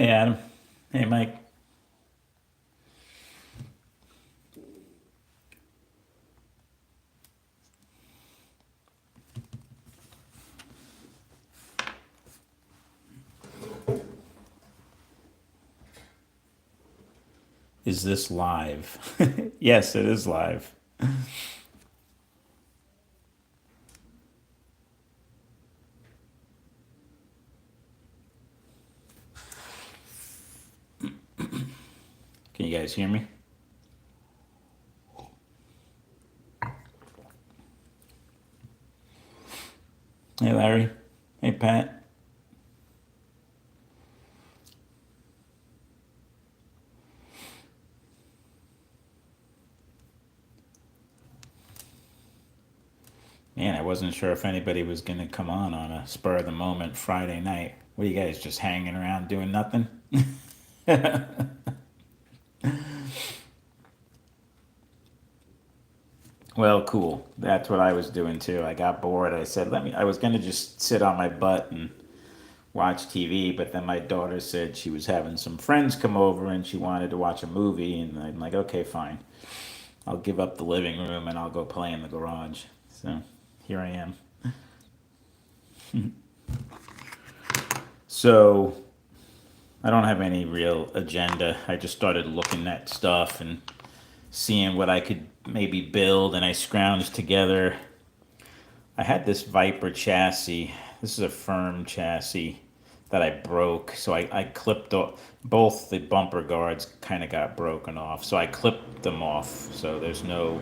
Hey, Adam. Hey, Mike. Is this live? Yes, it is live. Can you guys hear me? Hey, Larry. Hey, Pat. Man, I wasn't sure if anybody was going to come on a spur of the moment Friday night. What are you guys just hanging around doing nothing? Well, cool. That's what I was doing too. I got bored. I said, I was going to just sit on my butt and watch TV, but then my daughter said she was having some friends come over and she wanted to watch a movie. And I'm like, okay, fine. I'll give up the living room and I'll go play in the garage. So here I am. So I don't have any real agenda. I just started looking at stuff and seeing what I could maybe build, and I scrounged together. I had this Viper chassis. This is a firm chassis that I broke. So I clipped off both the bumper guards, kind of got broken off. So I clipped them off. So there's no,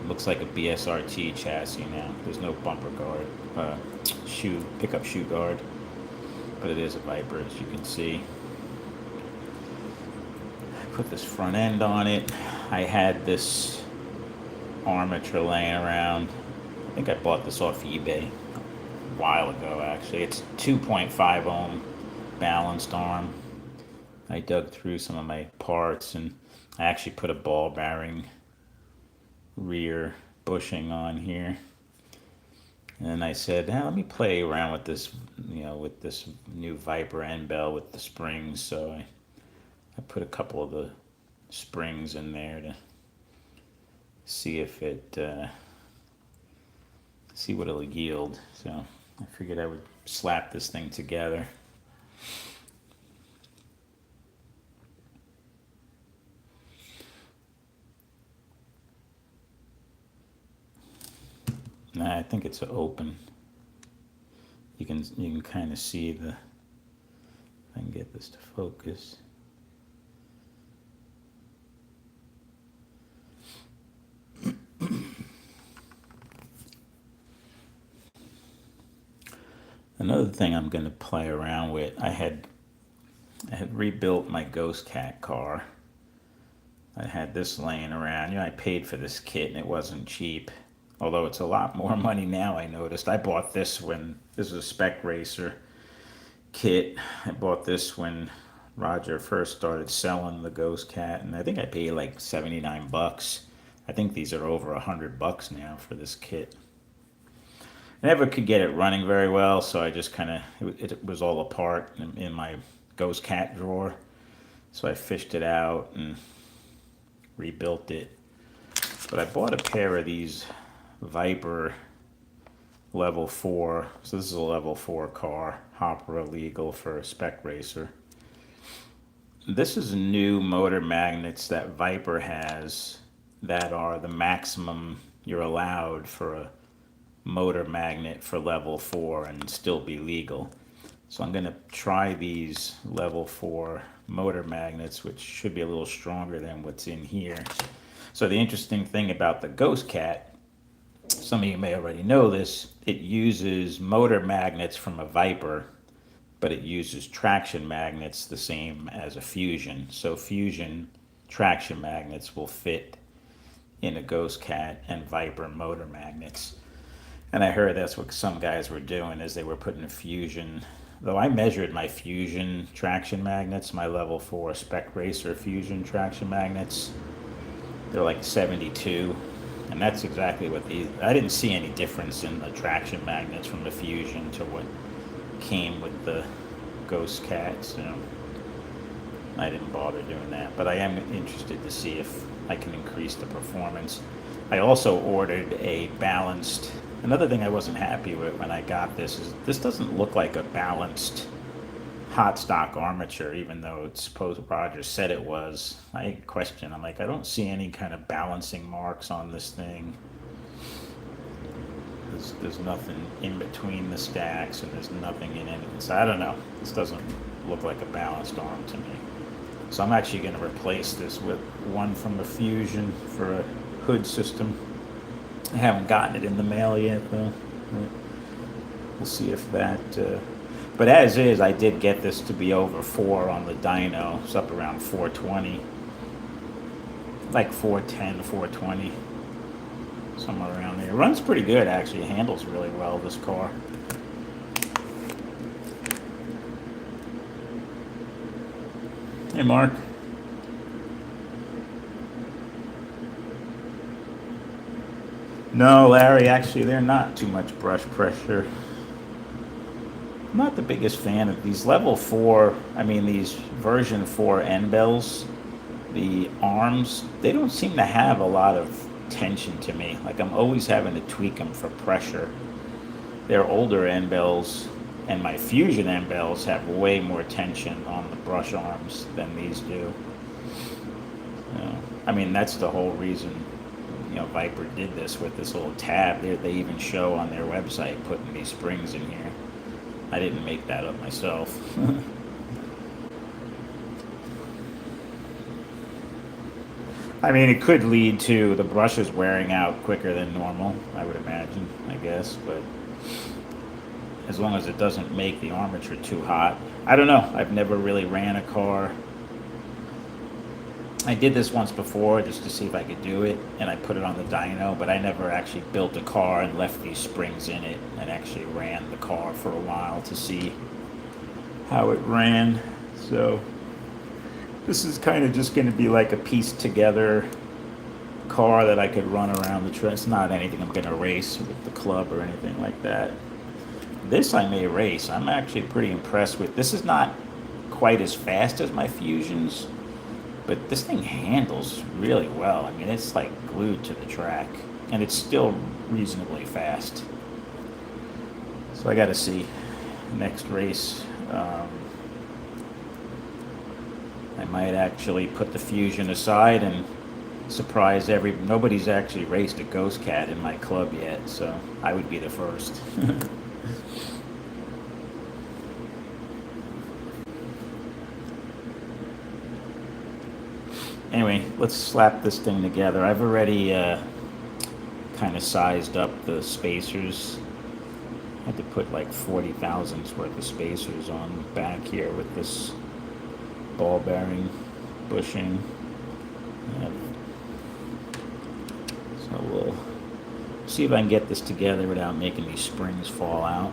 looks like a BSRT chassis now. There's no bumper guard, pickup shoe guard, but it is a Viper, as you can see. I put this front end on it. I had this armature laying around. I think I bought this off eBay a while ago, actually. It's 2.5 ohm balanced arm. I dug through some of my parts and I actually put a ball bearing rear bushing on here. And then I said, let me play around with this, with this new Viper end bell with the springs. So I put a couple of the springs in there to see if it, see what it'll yield. So I figured I would slap this thing together. Nah, I think it's open. You can kind of see the. If I can get this to focus. Another thing I'm going to play around with. I had rebuilt my Ghost Cat car. I had this laying around. I paid for this kit and it wasn't cheap. Although it's a lot more money now, I noticed. I bought this when this is a Spec Racer kit. I bought this when Roger first started selling the Ghost Cat, and I think I paid like $79. I think these are over $100 now for this kit. I never could get it running very well, so I just kind of it was all apart in my Ghost Cat drawer. So I fished it out and rebuilt it. But I bought a pair of these Viper level 4. So this is a level 4 car, Hopper illegal for a Spec Racer. This is new motor magnets that Viper has that are the maximum you're allowed for a motor magnet for level 4 and still be legal. So I'm going to try these level 4 motor magnets, which should be a little stronger than what's in here. So the interesting thing about the Ghost Cat, some of you may already know this, it uses motor magnets from a Viper, but it uses traction magnets the same as a Fusion. So Fusion traction magnets will fit in a Ghost Cat and Viper motor magnets. And I heard that's what some guys were doing, is they were putting a Fusion, though I measured my Fusion traction magnets, my level 4 Spec Racer Fusion traction magnets. They're like 72, and that's exactly what these, I didn't see any difference in the traction magnets from the Fusion to what came with the Ghost Cat, so I didn't bother doing that. But I am interested to see if I can increase the performance. I also ordered a balanced. Another thing I wasn't happy with when I got this is this doesn't look like a balanced hot stock armature, even though it's supposed Roger said it was. I question. I'm like, I don't see any kind of balancing marks on this thing. There's nothing in between the stacks, and there's nothing in it. So I don't know. This doesn't look like a balanced arm to me. So I'm actually going to replace this with one from the Fusion for a hood system. I haven't gotten it in the mail yet, though. We'll see if that. But as is, I did get this to be over 4 on the dyno. It's up around 420, like 410, 420, somewhere around there. It runs pretty good, actually. It handles really well, this car. Hey, Mark. No, Larry, actually, they're not too much brush pressure. I'm not the biggest fan of these level 4, I mean, these version 4 N-bells. The arms, they don't seem to have a lot of tension to me. Like, I'm always having to tweak them for pressure. Their older N-bells and my Fusion N-bells have way more tension on the brush arms than these do. I mean, that's the whole reason, Viper did this with this little tab. They even show on their website putting these springs in here. I didn't make that up myself. I mean, it could lead to the brushes wearing out quicker than normal, I would imagine, I guess, but as long as it doesn't make the armature too hot. I don't know. I've never really ran a car. I did this once before just to see if I could do it, and I put it on the dyno, but I never actually built a car and left these springs in it and actually ran the car for a while to see how it ran. So this is kind of just going to be like a pieced together car that I could run around the track. It's not anything I'm going to race with the club or anything like that. This I may race. I'm actually pretty impressed with. This is not quite as fast as my Fusions, but this thing handles really well. I mean, it's like glued to the track, and it's still reasonably fast. So I got to see next race. I might actually put the Fusion aside and surprise nobody's actually raced a Ghost Cat in my club yet, so I would be the first. Anyway, let's slap this thing together. I've already kind of sized up the spacers. I had to put like 40 thousandths worth of spacers on the back here with this ball bearing bushing. So we'll see if I can get this together without making these springs fall out.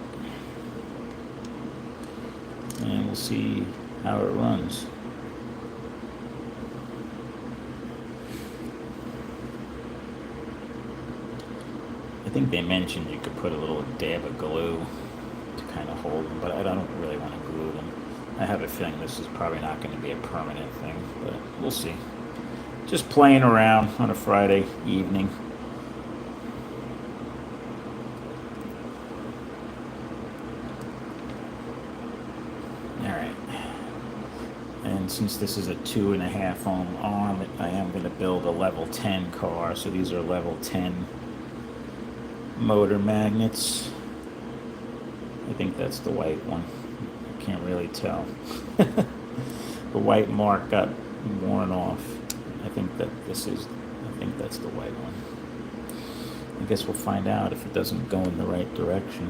And we'll see how it runs. I think they mentioned you could put a little dab of glue to kind of hold them, but I don't really want to glue them. I have a feeling this is probably not going to be a permanent thing, but we'll see. Just playing around on a Friday evening. Alright. And since this is a 2.5 ohm arm, I am going to build a level 10 car, so these are level 10 motor magnets. I think that's the white one. I can't really tell. The white mark got worn off. I think that's the white one. I guess we'll find out if it doesn't go in the right direction.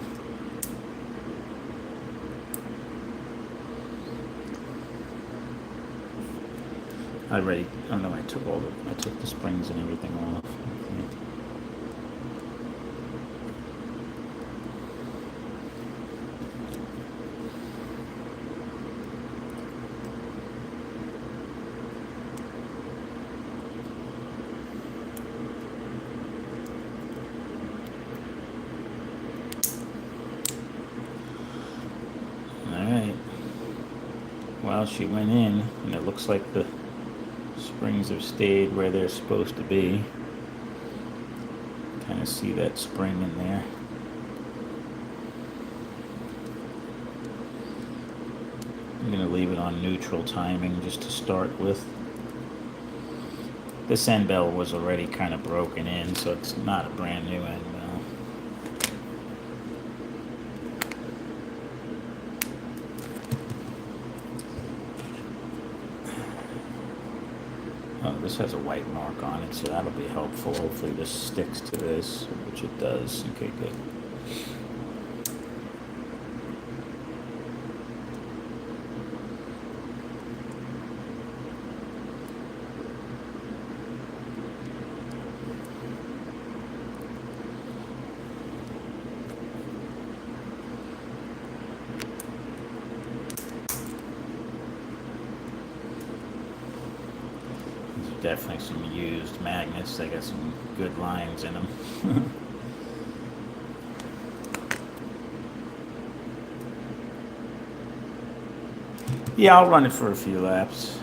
I took the springs and everything off. Okay. Alright, Well, she went in, and it looks like the springs have stayed where they're supposed to be. Kind of see that spring in there. I'm going to leave it on neutral timing just to start with. This end bell was already kind of broken in, so it's not a brand new end bell. Oh, this has a white mark on it, so that'll be helpful. Hopefully this sticks to this, which it does. Okay, good. Definitely some used magnets. They got some good lines in them. Yeah, I'll run it for a few laps.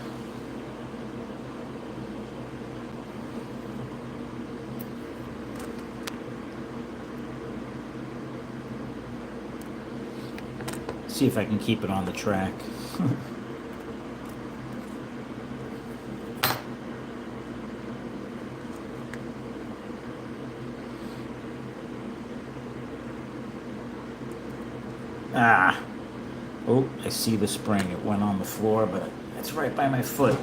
See if I can keep it on the track. Ah. Oh, I see the spring. It went on the floor, but it's right by my foot.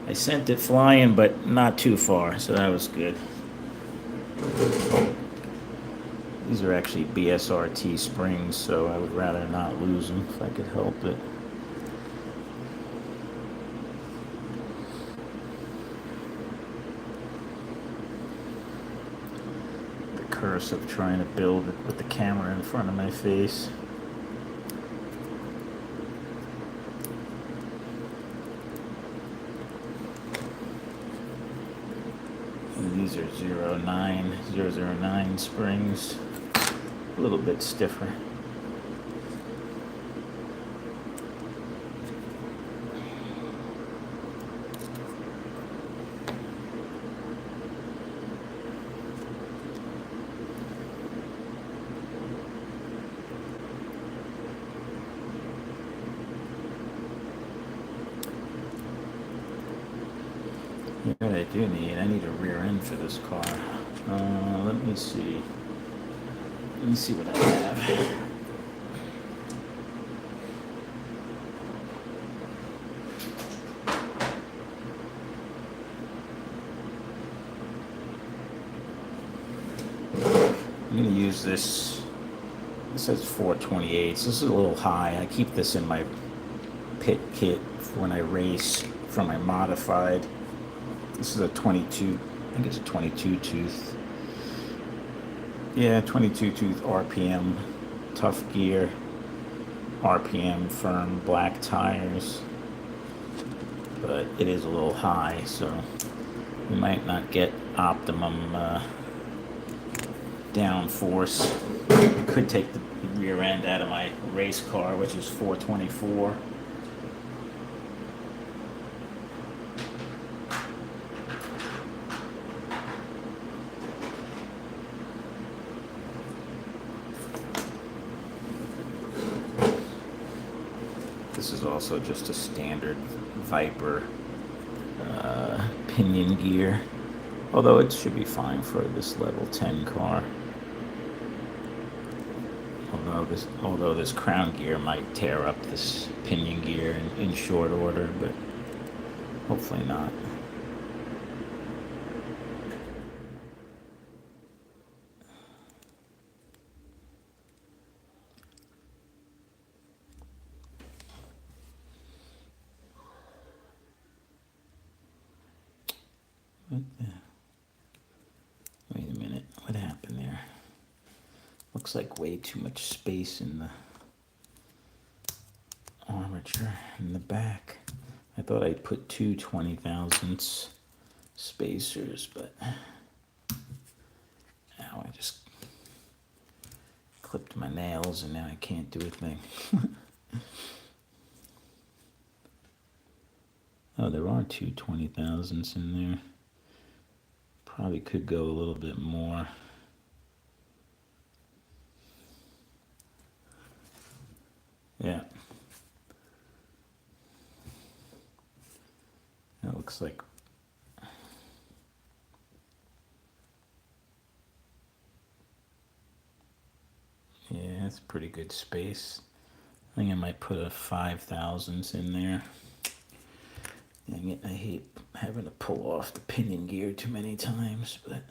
I sent it flying, but not too far, so that was good. These are actually BSRT springs, so I would rather not lose them if I could help it. Curse of trying to build it with the camera in front of my face. And these are 009 springs, a little bit stiffer. You know what I do need? I need a rear end for this car. Let me see. Let me see what I have. I'm going to use this. This says 428. This is a little high. I keep this in my pit kit when I race for my modified. This is a 22, I think it's a 22 tooth. Yeah, 22 tooth RPM, tough gear, RPM firm, black tires. But it is a little high, so we might not get optimum downforce. Could take the rear end out of my race car, which is 424. This is also just a standard Viper pinion gear, although it should be fine for this level 10 car. Although this crown gear might tear up this pinion gear in short order, but hopefully not. Wait a minute, what happened there? Looks like way too much space in the armature in the back. I thought I'd put two 20 thousandths spacers, but now I just clipped my nails and now I can't do a thing. Oh, there are two 20,000s in there. Probably could go a little bit more. Yeah. That looks like. Yeah, that's pretty good space. I think I might put a 5,000s in there. Dang it, I hate having to pull off the pinion gear too many times, but.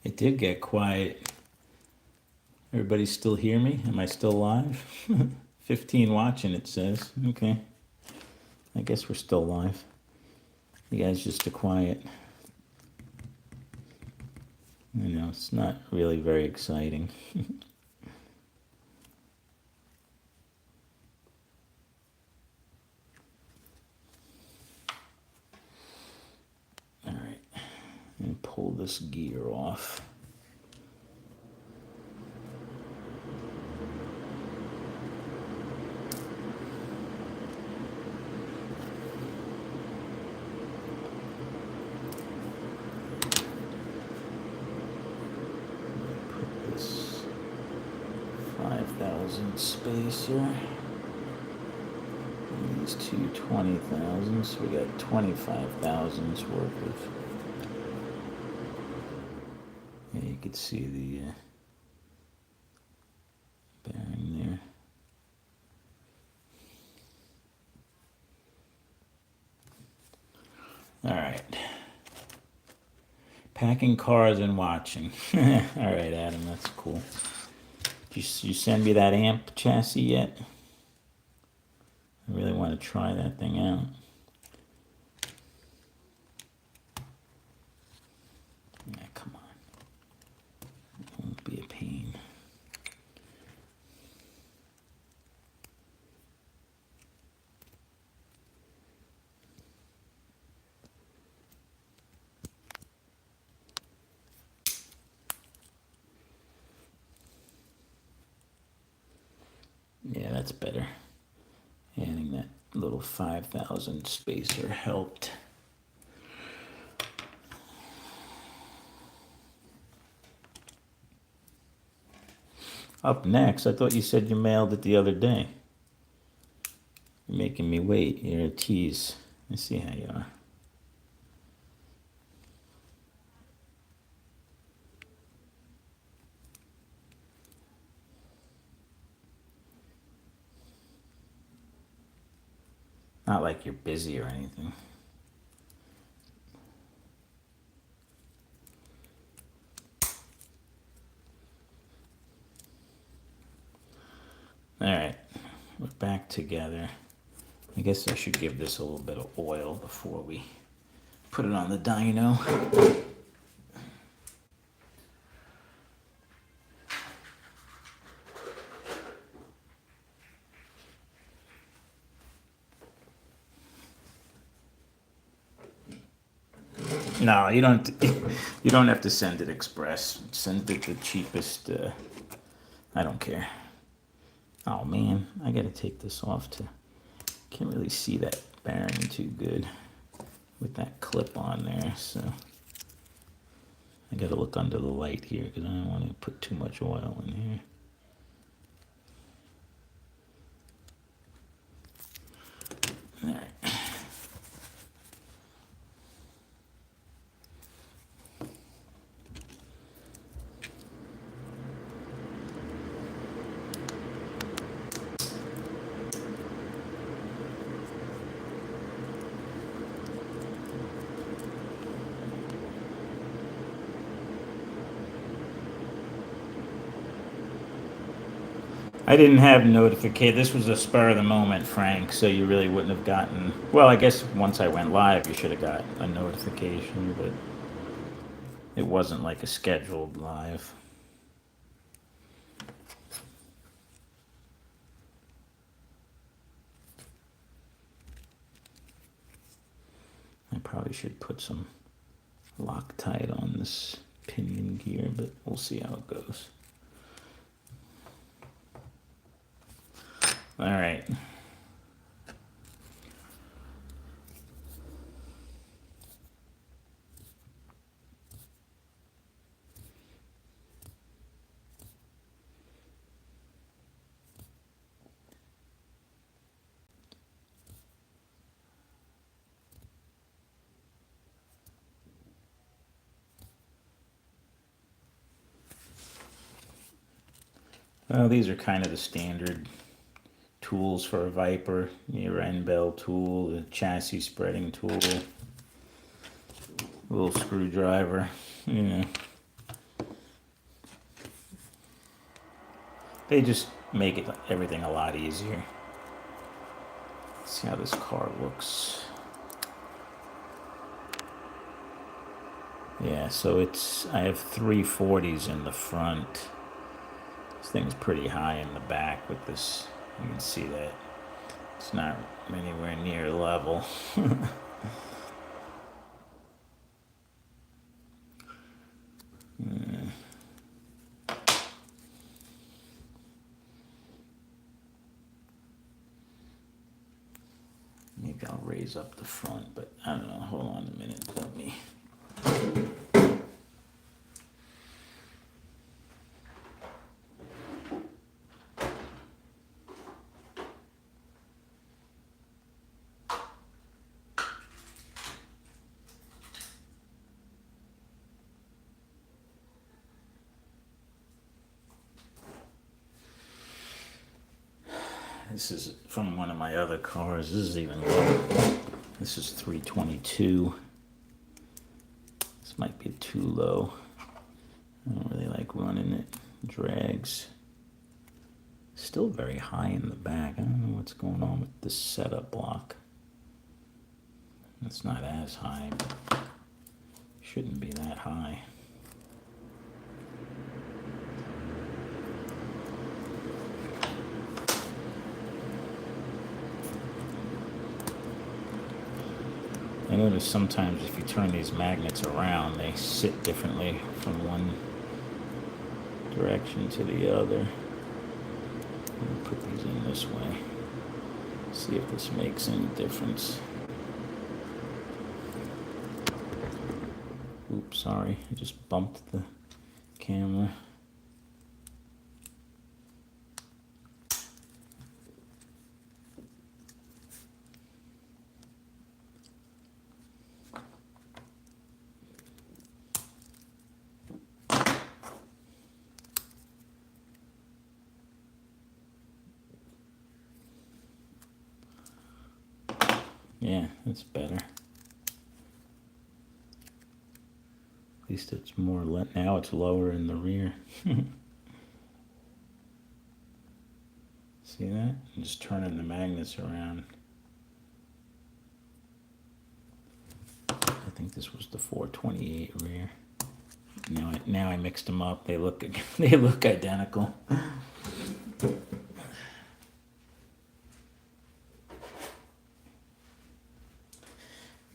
It did get quiet. Everybody still hear me? Am I still live? 15 watching, it says. Okay. I guess we're still live. You guys just are quiet. You know, it's not really very exciting. All right. And pull this gear off. Put this 5,000 spacer. These two 20,000s. We got 25,000s worth of. Yeah, you could see the bearing there. All right. Packing cars and watching. All right, Adam, that's cool. Did you send me that amp chassis yet? I really want to try that thing out. Yeah, come on. It won't be a pain. Yeah, that's better. Adding that little 5,000 spacer helped. Up next, I thought you said you mailed it the other day. You're making me wait. You're a tease. I see how you are. Not like you're busy or anything. All right, we're back together. I guess I should give this a little bit of oil before we put it on the dyno. No, you don't. You don't have to send it express. Send it the cheapest. I don't care. Oh man, I gotta take this off to. Can't really see that bearing too good with that clip on there, so I gotta look under the light here because I don't want to put too much oil in here. All right. I didn't have notification. This was a spur of the moment, Frank, so you really wouldn't have gotten. Well, I guess once I went live, you should have got a notification, but it wasn't like a scheduled live. I probably should put some Loctite on this pinion gear, but we'll see how it goes. All right. Well, these are kind of the standard tools for a Viper. Your end bell tool, the chassis spreading tool, little screwdriver, you know. They just make it everything a lot easier. Let's see how this car looks. Yeah, so I have 340s in the front. This thing's pretty high in the back with this. You can see that it's not anywhere near level. Maybe I'll raise up the front, but I don't know. Hold on a minute. Let me. This is from one of my other cars. This is even lower. This is 322. This might be too low. I don't really like running it. Drags. Still very high in the back. I don't know what's going on with this setup block. It's not as high, but shouldn't be that high. I notice sometimes if you turn these magnets around, they sit differently from one direction to the other. I'll put these in this way. See if this makes any difference. Oops, sorry. I just bumped the camera. Yeah, that's better. At least it's more now it's lower in the rear. See that? I'm just turning the magnets around. I think this was the 428 rear. Now I mixed them up. They look identical.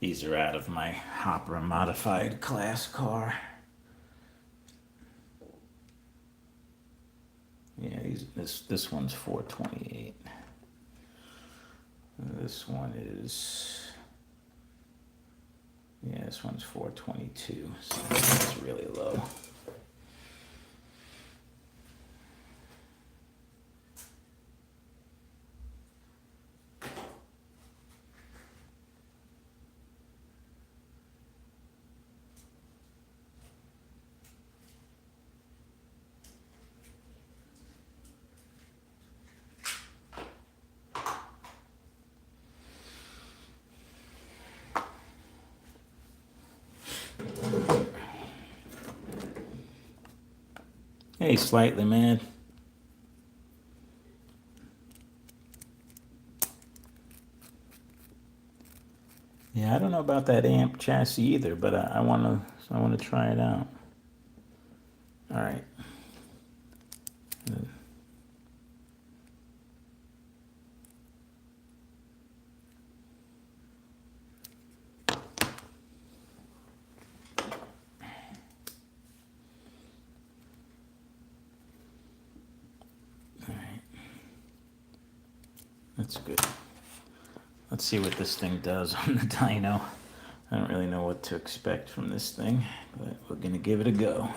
These are out of my Hopper modified class car. Yeah, this one's 428. This one is, yeah, this one's 422. So it's really low. Hey, Slightly Man. Yeah, I don't know about that amp chassis either, but I wanna try it out. All right. All right. That's good. Let's see what this thing does on the dyno. I don't really know what to expect from this thing, but we're gonna give it a go.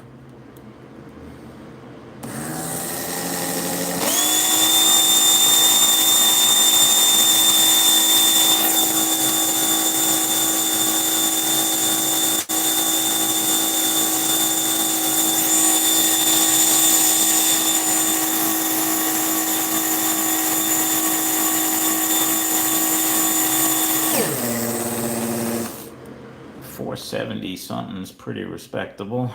470 something's pretty respectable.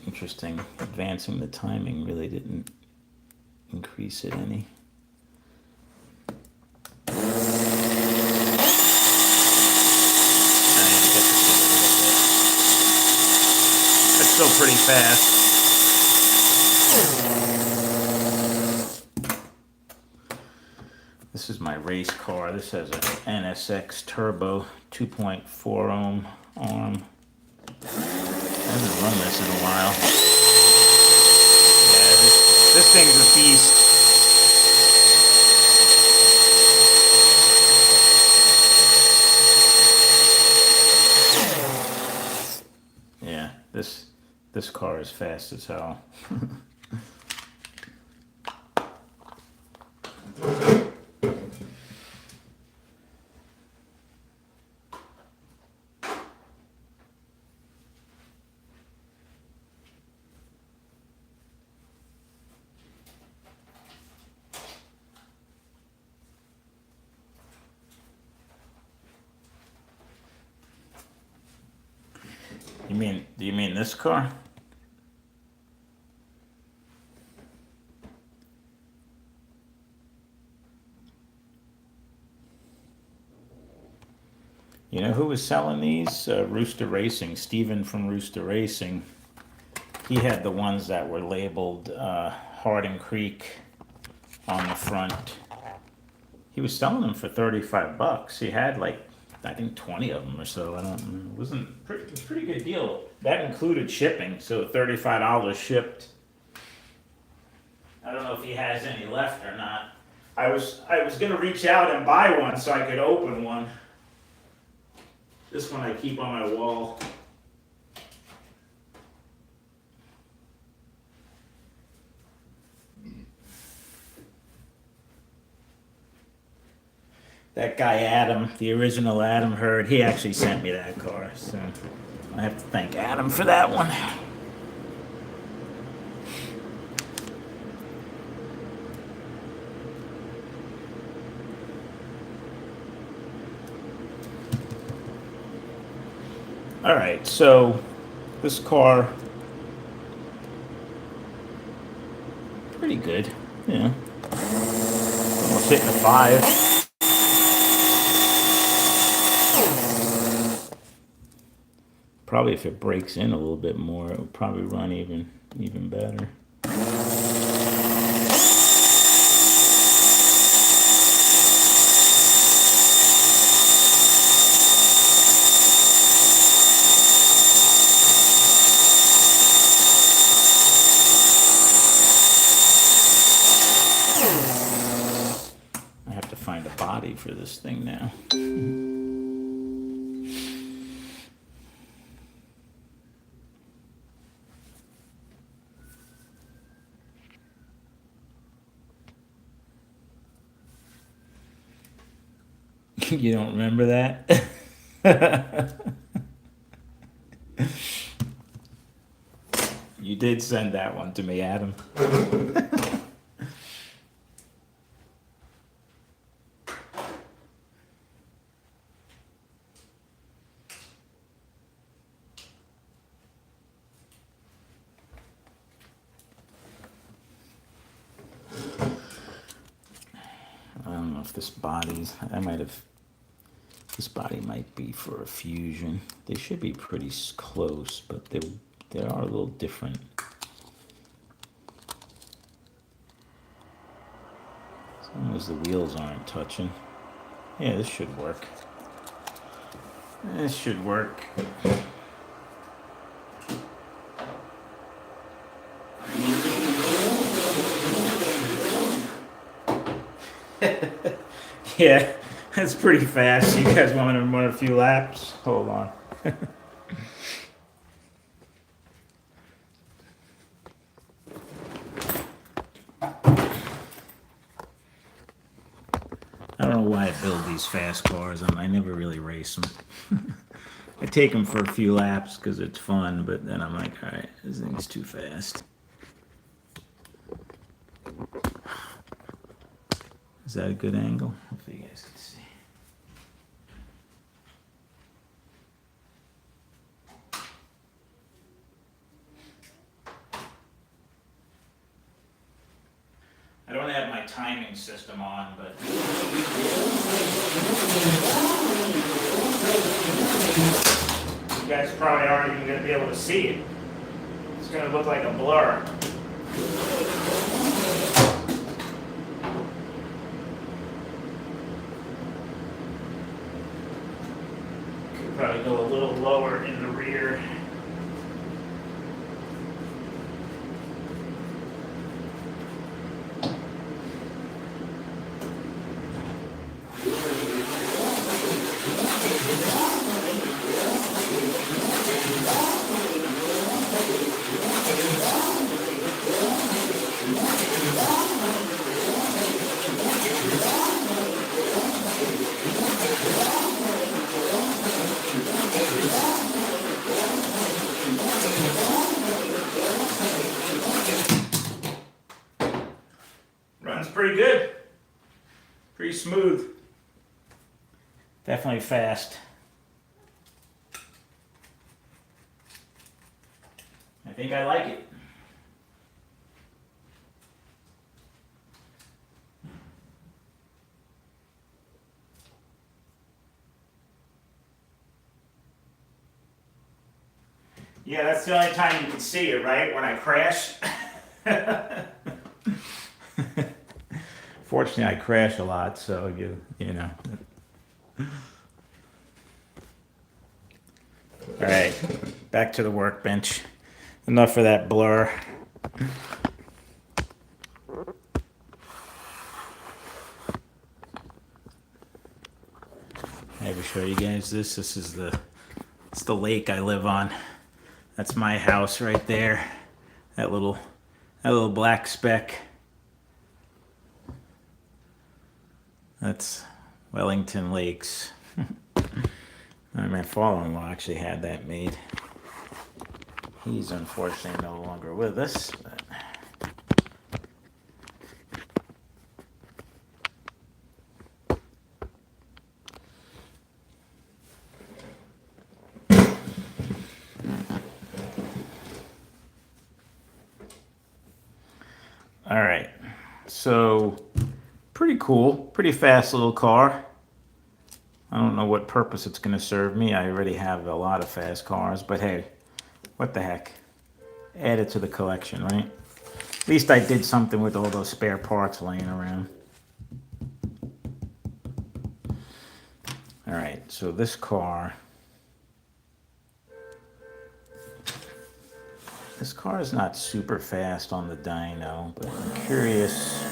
Interesting. Advancing the timing really didn't increase it any. It's still pretty fast. This is my race car. This has an NSX Turbo 2.4 ohm arm. I haven't run this in a while. Yeah, this thing's a beast. Yeah, this car is fast as hell. Do you mean this car? You know who was selling these? Rooster Racing. Steven from Rooster Racing. He had the ones that were labeled Harding Creek on the front. He was selling them for $35. He had like, I think 20 of them or so. I don't know. It was a pretty good deal. That included shipping, so $35 shipped. I don't know if he has any left or not. I was gonna reach out and buy one so I could open one. This one I keep on my wall. That guy Adam, the original Adam Hurd, he actually sent me that car, so I have to thank Adam for that one. All right, so this car, pretty good, yeah. Almost hitting a 5. Probably if it breaks in a little bit more, it would probably run even better. I have to find a body for this thing now. You don't remember that? You did send that one to me, Adam. if this body's, this body might be for a Fusion. They should be pretty close, but they are a little different. As long as the wheels aren't touching. Yeah, this should work. This should work. Yeah, that's pretty fast. You guys want to run a few laps? Hold on. I don't know why I build these fast cars. I never really race them. I take them for a few laps because it's fun, but then I'm like, all right, this thing's too fast. Is that a good angle? Hopefully you guys can see. I don't have my timing system on, but you guys probably aren't even going to be able to see it. It's going to look like a blur. Could probably go a little lower in the rear. Runs pretty good. Pretty smooth. Definitely fast. I think I like it. Yeah, that's the only time you can see it, right? When I crash. Fortunately, I crash a lot, so you know. All right, back to the workbench. Enough of that blur. I ever show you guys this? This is it's the lake I live on. That's my house right there. That little black speck. That's Wellington Lakes. My father-in-law actually had that made. He's unfortunately no longer with us. But... All right, so pretty cool, pretty fast little car. I don't know what purpose it's going to serve me. I already have a lot of fast cars, but hey, what the heck? Add it to the collection, right? At least I did something with all those spare parts laying around. All right, so this car is not super fast on the dyno, but I'm curious.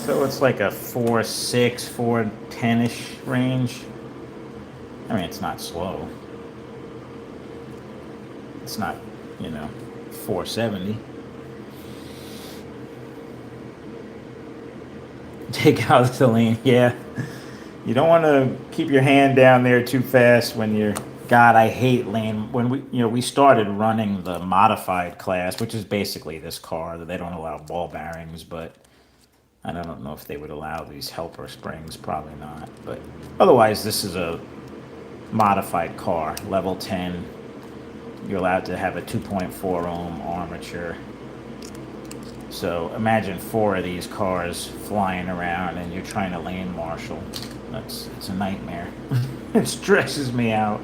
So it's like a 4.6, 4.10-ish range. I mean, it's not slow. It's not, 470. Take out the lane, yeah. You don't want to keep your hand down there too fast when you're... God, I hate lane... When we started running the modified class, which is basically this car, that they don't allow ball bearings, but I don't know if they would allow these helper springs, probably not. But otherwise, this is a modified car, level 10, you're allowed to have a 2.4 ohm armature. So imagine 4 of these cars flying around and you're trying to lane marshal. It's a nightmare. It stresses me out.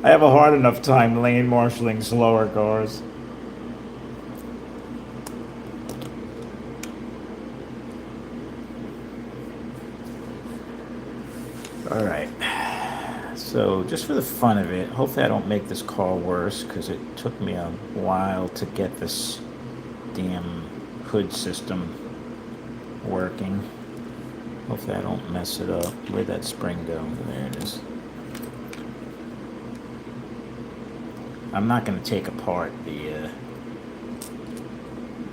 I have a hard enough time lane marshaling slower cars. All right. So just for the fun of it, hopefully I don't make this car worse, because it took me a while to get this damn hood system working. Hopefully I don't mess it up. Where'd that spring go? There it is. I'm not going to take apart the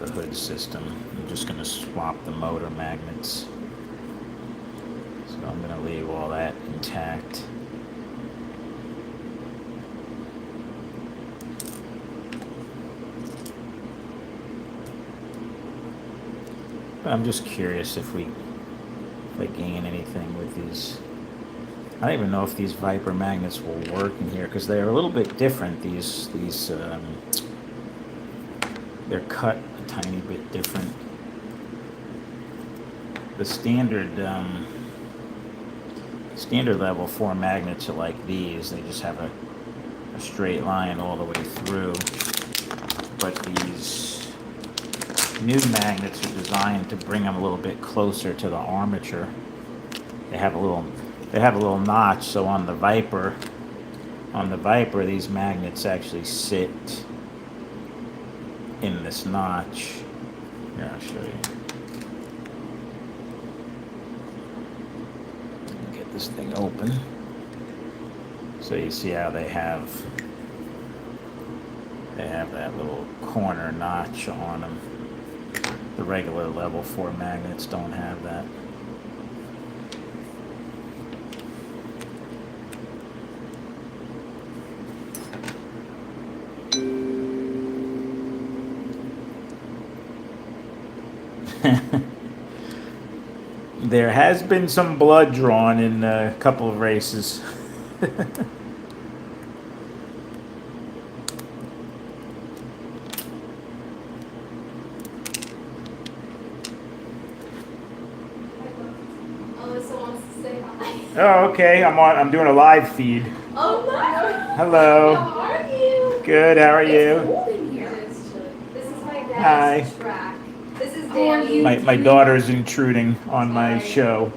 hood system. I'm just going to swap the motor magnets. So I'm going to leave all that intact. But I'm just curious if I gain anything with these. I don't even know if these Viper magnets will work in here, because they're a little bit different. They're cut a tiny bit different. The standard level 4 magnets are like these. They just have a straight line all the way through. But these new magnets are designed to bring them a little bit closer to the armature. They have a little notch, so on the Viper, these magnets actually sit in this notch. Here, I'll show you. Get this thing open. So you see how they have that little corner notch on them. The regular level 4 magnets don't have that. There has been some blood drawn in a couple of races. Alyssa wants to say hi. Oh, okay. I'm doing a live feed. Oh, hi. Hello. How are you? Good. How are It's you? cold in here. This is my Hi. dad's track. This is Danny. My daughter's intruding on my show.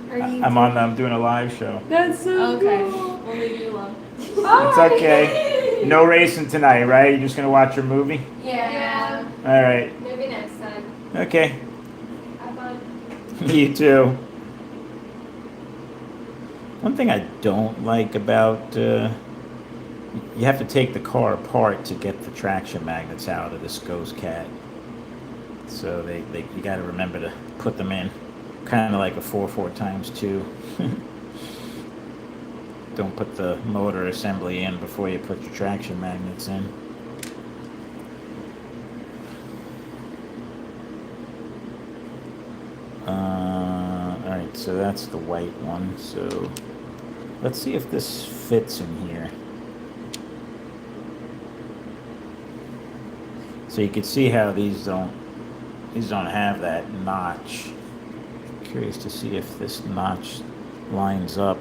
Are you I'm doing a live show. That's so cool. We'll leave you alone. It's okay. No racing tonight, right? You're just gonna watch your movie? Yeah. All right. Maybe next time. Okay. Have fun. You too. One thing I don't like about you have to take the car apart to get the traction magnets out of this Ghost Cat. So you got to remember to put them in, kind of like a 4x2. Don't put the motor assembly in before you put your traction magnets in. Alright, so that's the white one. So let's see if this fits in here. So you can see how these don't have that notch. Curious to see if this notch lines up.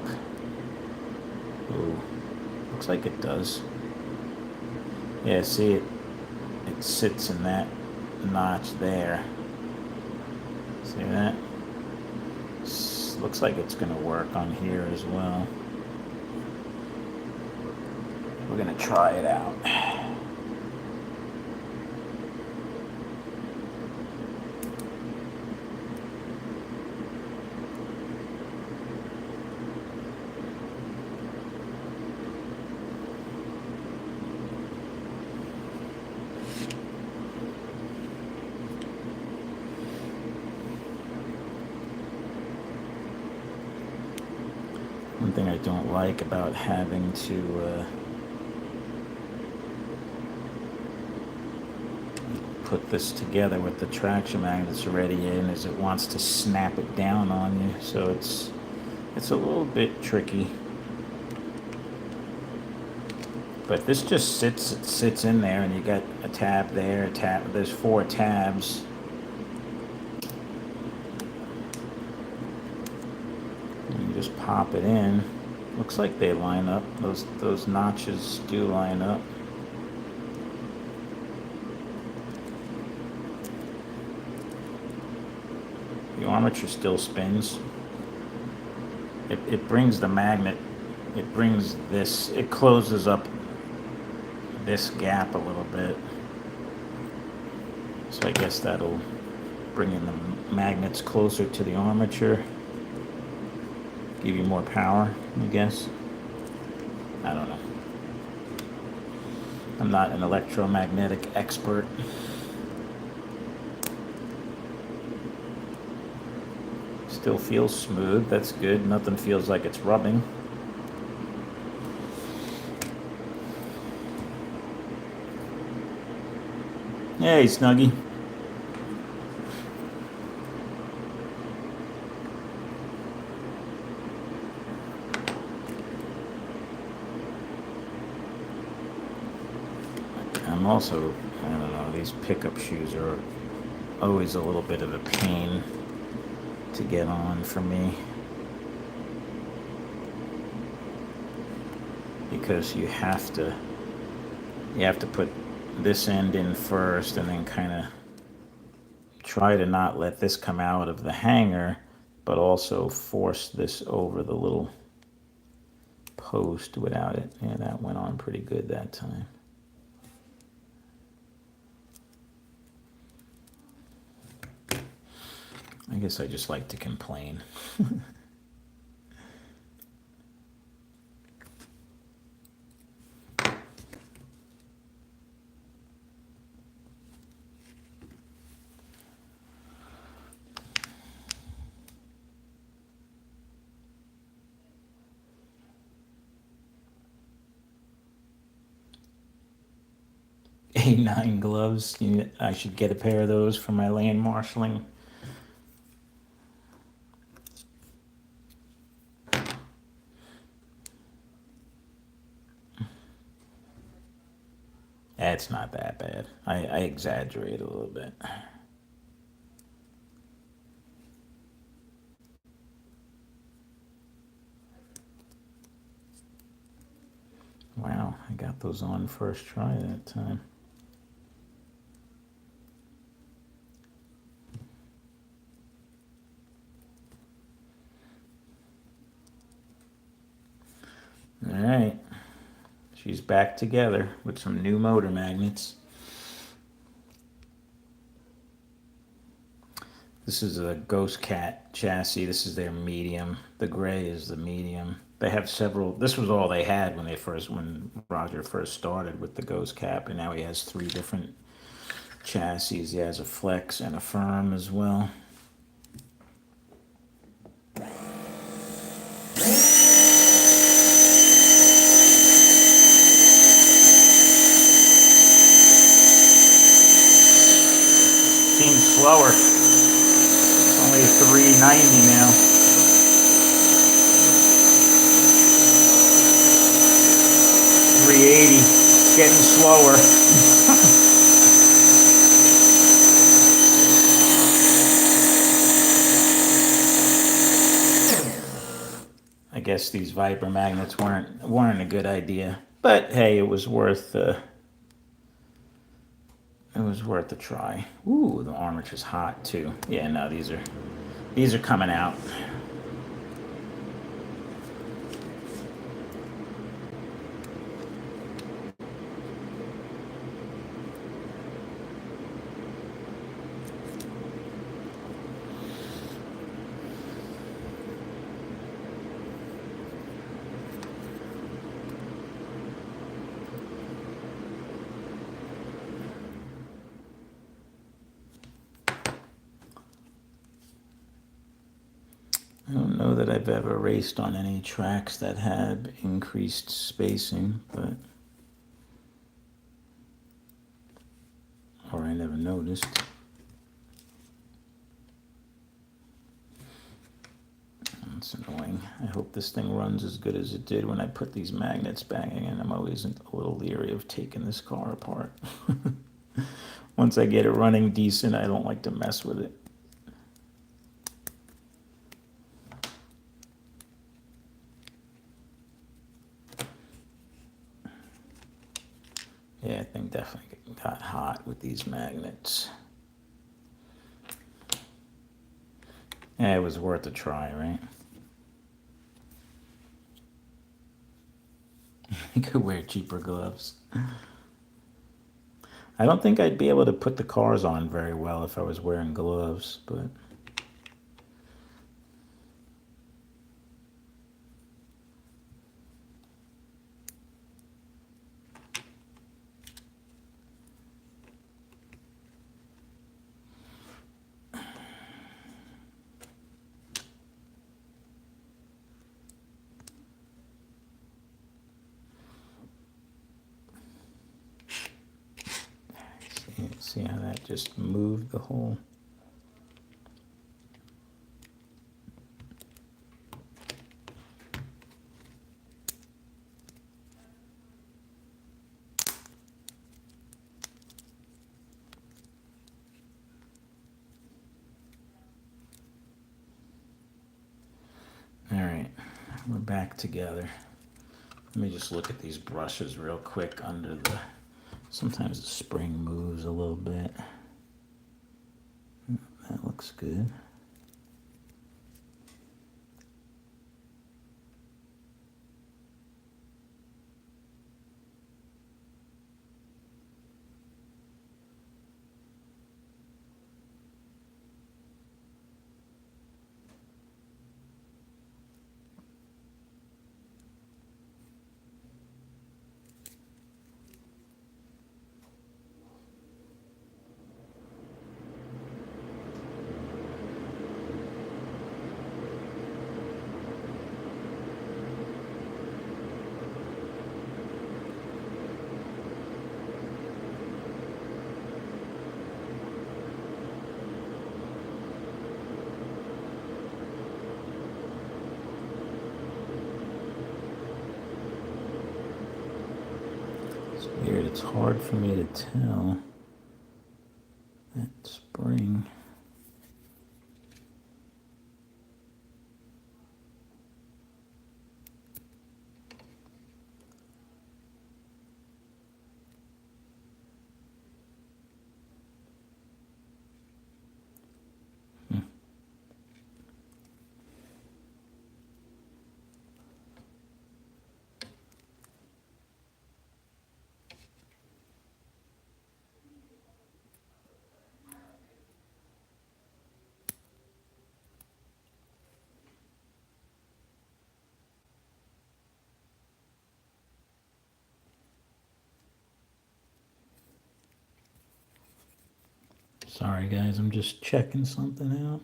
Ooh, looks like it does. Yeah, see it sits in that notch there. See that? Looks like it's gonna work on here as well. We're gonna try it out. One thing I don't like about having to put this together with the traction magnets already in is it wants to snap it down on you, so it's a little bit tricky. But this just sits in there, and you got a tab there, a tab. There's 4 tabs. And you just pop it in. Looks like they line up. Those notches do line up. The armature still spins. It brings the magnet. It brings this. It closes up this gap a little bit. So I guess that'll bring in the magnets closer to the armature. Give you more power, I guess. I don't know. I'm not an electromagnetic expert. Still feels smooth. That's good. Nothing feels like it's rubbing. Hey, Snuggie. I'm also, I don't know, these pickup shoes are always a little bit of a pain to get on for me. Because you have to put this end in first and then kind of try to not let this come out of the hanger, but also force this over the little post without it. Yeah, that went on pretty good that time. I guess I just like to complain. A9 gloves. I should get a pair of those for my land marshalling. It's not that bad. I exaggerate a little bit. Wow, I got those on first try that time. All right. She's back together with some new motor magnets. This is a Ghost Cat chassis. This is their medium. The gray is the medium. They have several. This was all they had when Roger first started with the Ghost Cat, and now he has 3 different chassis. He has a flex and a firm as well. Seems slower. It's only 390 now. $380. It's getting slower. I guess these Viper magnets weren't a good idea, but hey, it was worth a try. Ooh, the armature's hot too. Yeah, no, these are coming out. I don't know that I've ever raced on any tracks that had increased spacing, or I never noticed. It's annoying. I hope this thing runs as good as it did when I put these magnets banging in. I'm always a little leery of taking this car apart. Once I get it running decent, I don't like to mess with it. Yeah, I think definitely got hot with these magnets. Yeah, it was worth a try, right? You could wear cheaper gloves. I don't think I'd be able to put the cars on very well if I was wearing gloves, but see how that just moved the whole. All right, we're back together. Let me just look at these brushes real quick under the. Sometimes the spring moves a little bit. That looks good. It's weird, it's hard for me to tell that spring. Sorry guys, I'm just checking something out.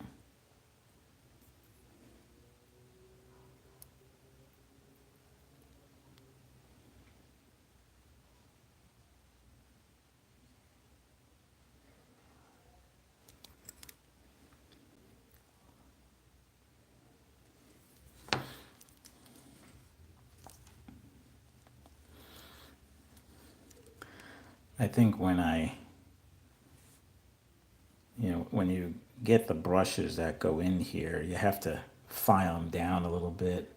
I think when you get the brushes that go in here, you have to file them down a little bit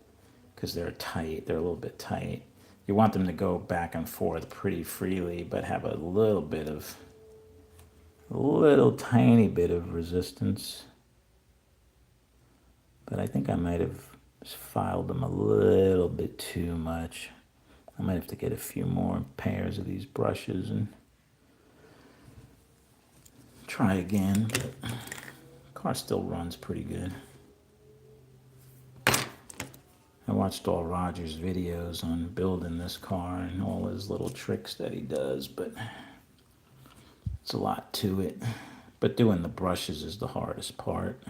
because they're tight. They're a little bit tight. You want them to go back and forth pretty freely, but have a little tiny bit of resistance. But I think I might have filed them a little bit too much. I might have to get a few more pairs of these brushes and try again. But the car still runs pretty good. I watched all Roger's videos on building this car and all his little tricks that he does, but it's a lot to it. But doing the brushes is the hardest part.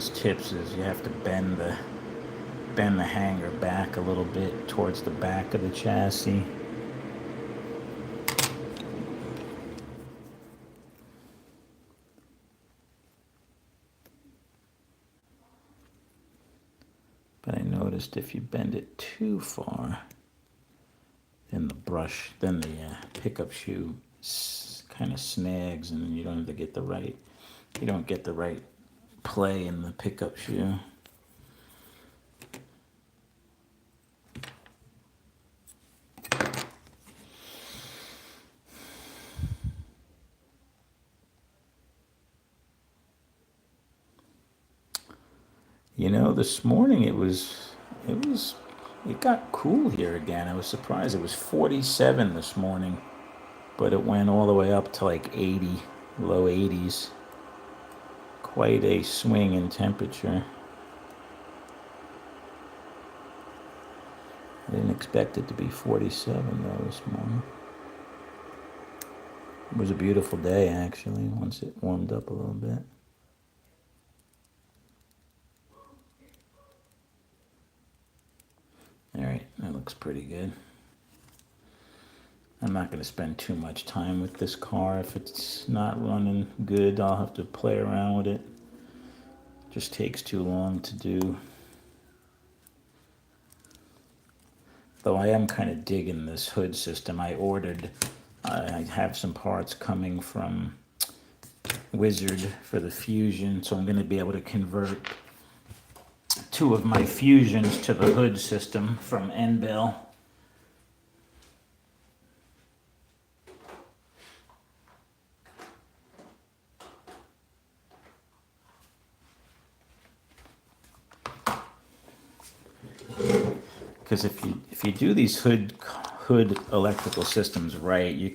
those tips is you have to bend the hanger back a little bit towards the back of the chassis. But I noticed if you bend it too far, then the pickup shoe kind of snags, and then you don't get the right play in the pickup shoe. This morning it got cool here again. I was surprised. It was 47 this morning, but it went all the way up to like 80, low 80s. Quite a swing in temperature. I didn't expect it to be 47 though this morning. It was a beautiful day actually, once it warmed up a little bit. All right, that looks pretty good. I'm not going to spend too much time with this car. If it's not running good, I'll have to play around with it. Just takes too long to do. Though I am kind of digging this hood system. I have some parts coming from Wizard for the Fusion, so I'm going to be able to convert 2 of my Fusions to the hood system from N-Bell. Because if you do these hood electrical systems right, you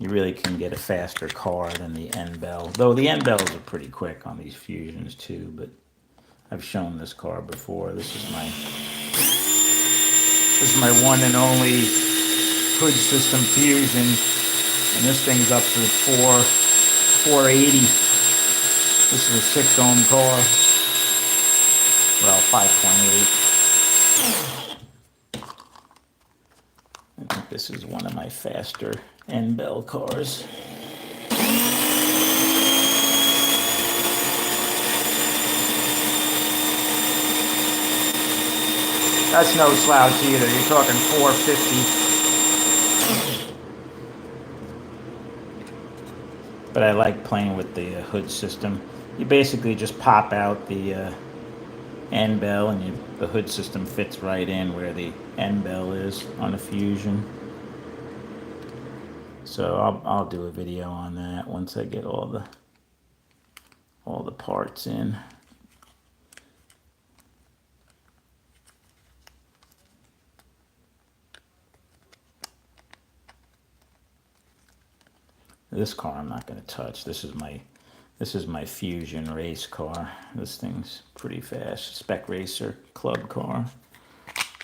really can get a faster car than the N-Bell. Though the N-Bells are pretty quick on these Fusions too, but I've shown this car before. This is my one and only hood system Fusion, and this thing's up to 480. This is a 6 ohm car. Well, 5.8. I think this is one of my faster N-Bell cars. That's no slouch either. You're talking 450. But I like playing with the hood system. You basically just pop out the N-Bell, and the hood system fits right in where the N-Bell is on a Fusion. So I'll do a video on that once I get all the parts in. This car I'm not going to touch. This is my Fusion race car. This thing's pretty fast. Spec Racer club car.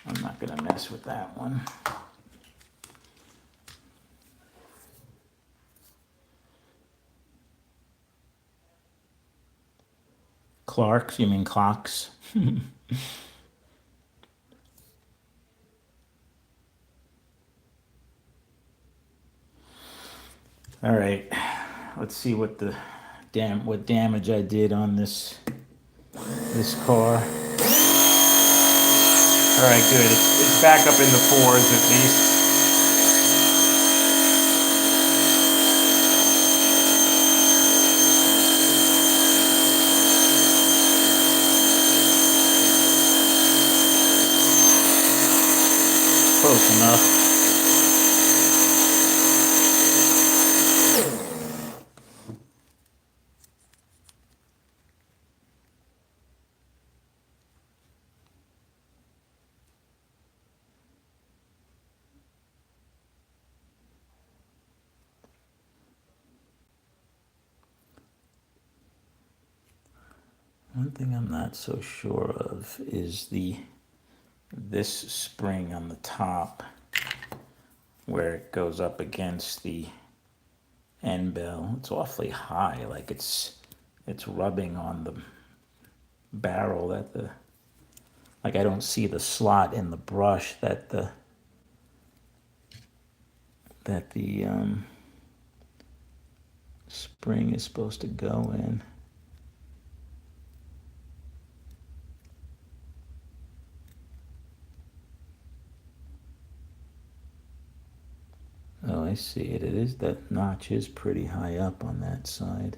I'm not going to mess with that one. Clarks? You mean clocks? All right. Let's see what damage I did on this car. All right, good. It's back up in the 4s at least. Close enough. One thing I'm not so sure of is this spring on the top where it goes up against the N-Bell. It's awfully high, like it's rubbing on barrel that like I don't see the slot in the brush that the spring is supposed to go in. Oh, I see it. It is, that notch is pretty high up on that side.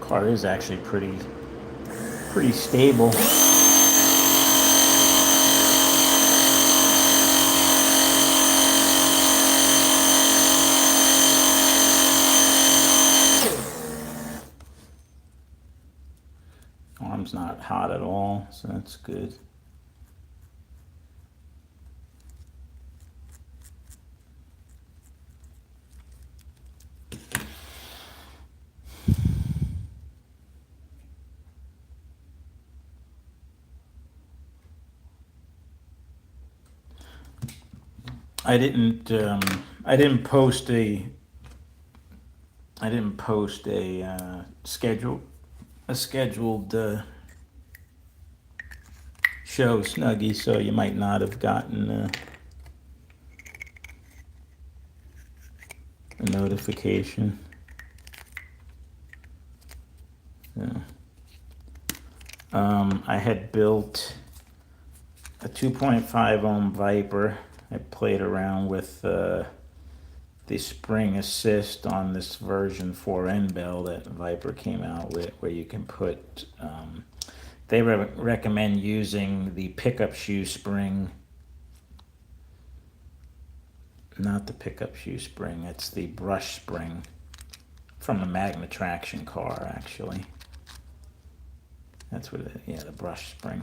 Car is actually pretty stable. Arm's not hot at all, so that's good. I didn't post a scheduled show, Snuggie, so you might not have gotten a notification. Yeah. I had built a 2.5 ohm Viper. I played around with the spring assist on this version 4N bell that Viper came out with, where you can put, they recommend using the pickup shoe spring, not the pickup shoe spring, it's the brush spring from the Magna Traction car, actually. That's what the brush spring.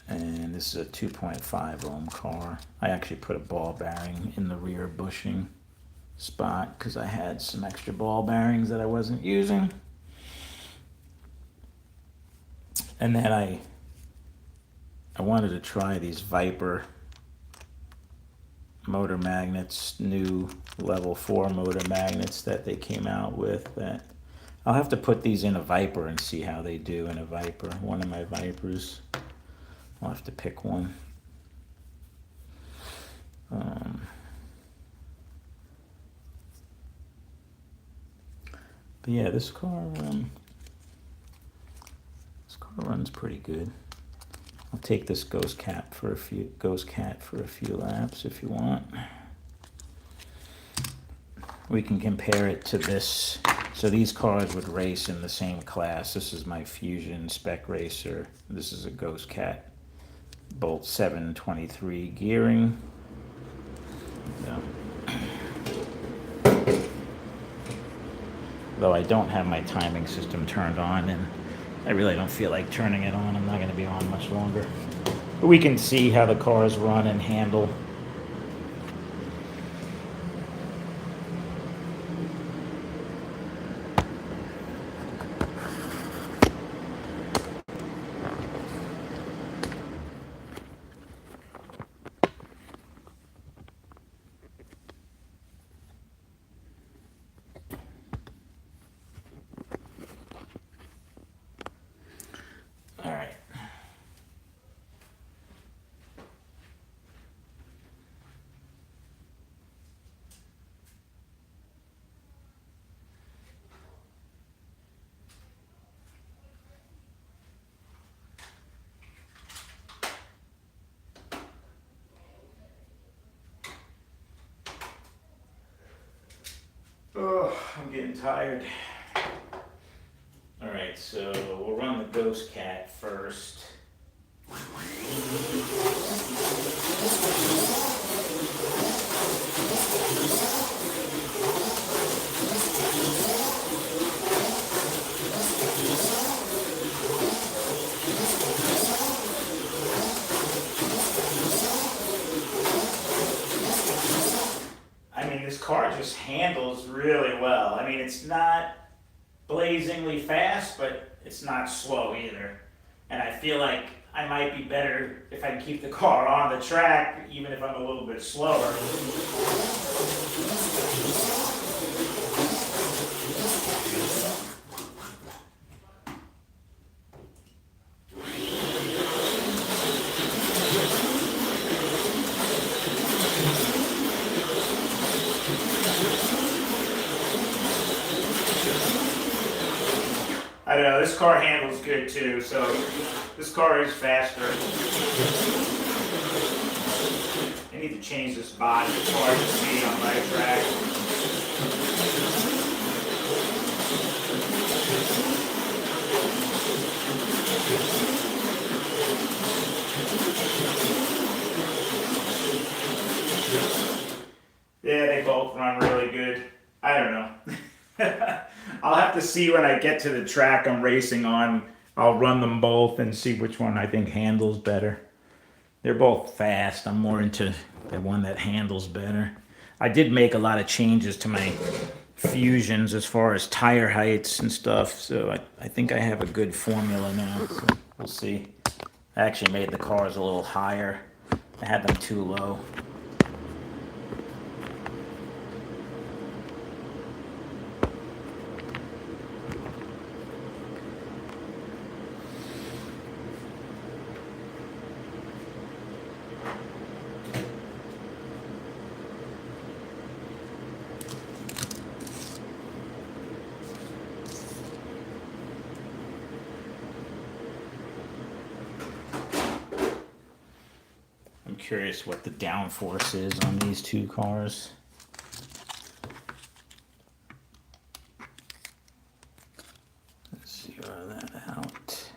And this is a 2.5 ohm car. I actually put a ball bearing in the rear bushing spot because I had some extra ball bearings that I wasn't using. And then I wanted to try these Viper motor magnets, new level 4 motor magnets that they came out with. That I'll have to put these in a Viper and see how they do in a Viper, one of my Vipers. I'll have to pick one. But yeah, this car runs pretty good. I'll take this Ghost Cat for a few laps if you want. We can compare it to this. So these cars would race in the same class. This is my Fusion Spec Racer. This is a Ghost Cat Bolt 723 gearing. So, though I don't have my timing system turned on, and I really don't feel like turning it on. I'm not going to be on much longer. But we can see how the cars run and handle. Oh, I'm getting tired. All right, so we'll run the Ghost Cat first. just handles really well. I mean, it's not blazingly fast, but it's not slow either. And I feel like I might be better if I can keep the car on the track, even if I'm a little bit slower. I don't know, this car handles good too, so this car is faster. I need to change this body, it's hard to see on my track. Yeah, they both run really good. I don't know. I'll have to see when I get to the track I'm racing on. I'll run them both and see which one I think handles better. They're both fast. I'm more into the one that handles better. I did make a lot of changes to my Fusions as far as tire heights and stuff, so I think I have a good formula now. So we'll see. I actually made the cars a little higher. I had them too low. I'm curious what the downforce is on these two cars. Let's zero that out.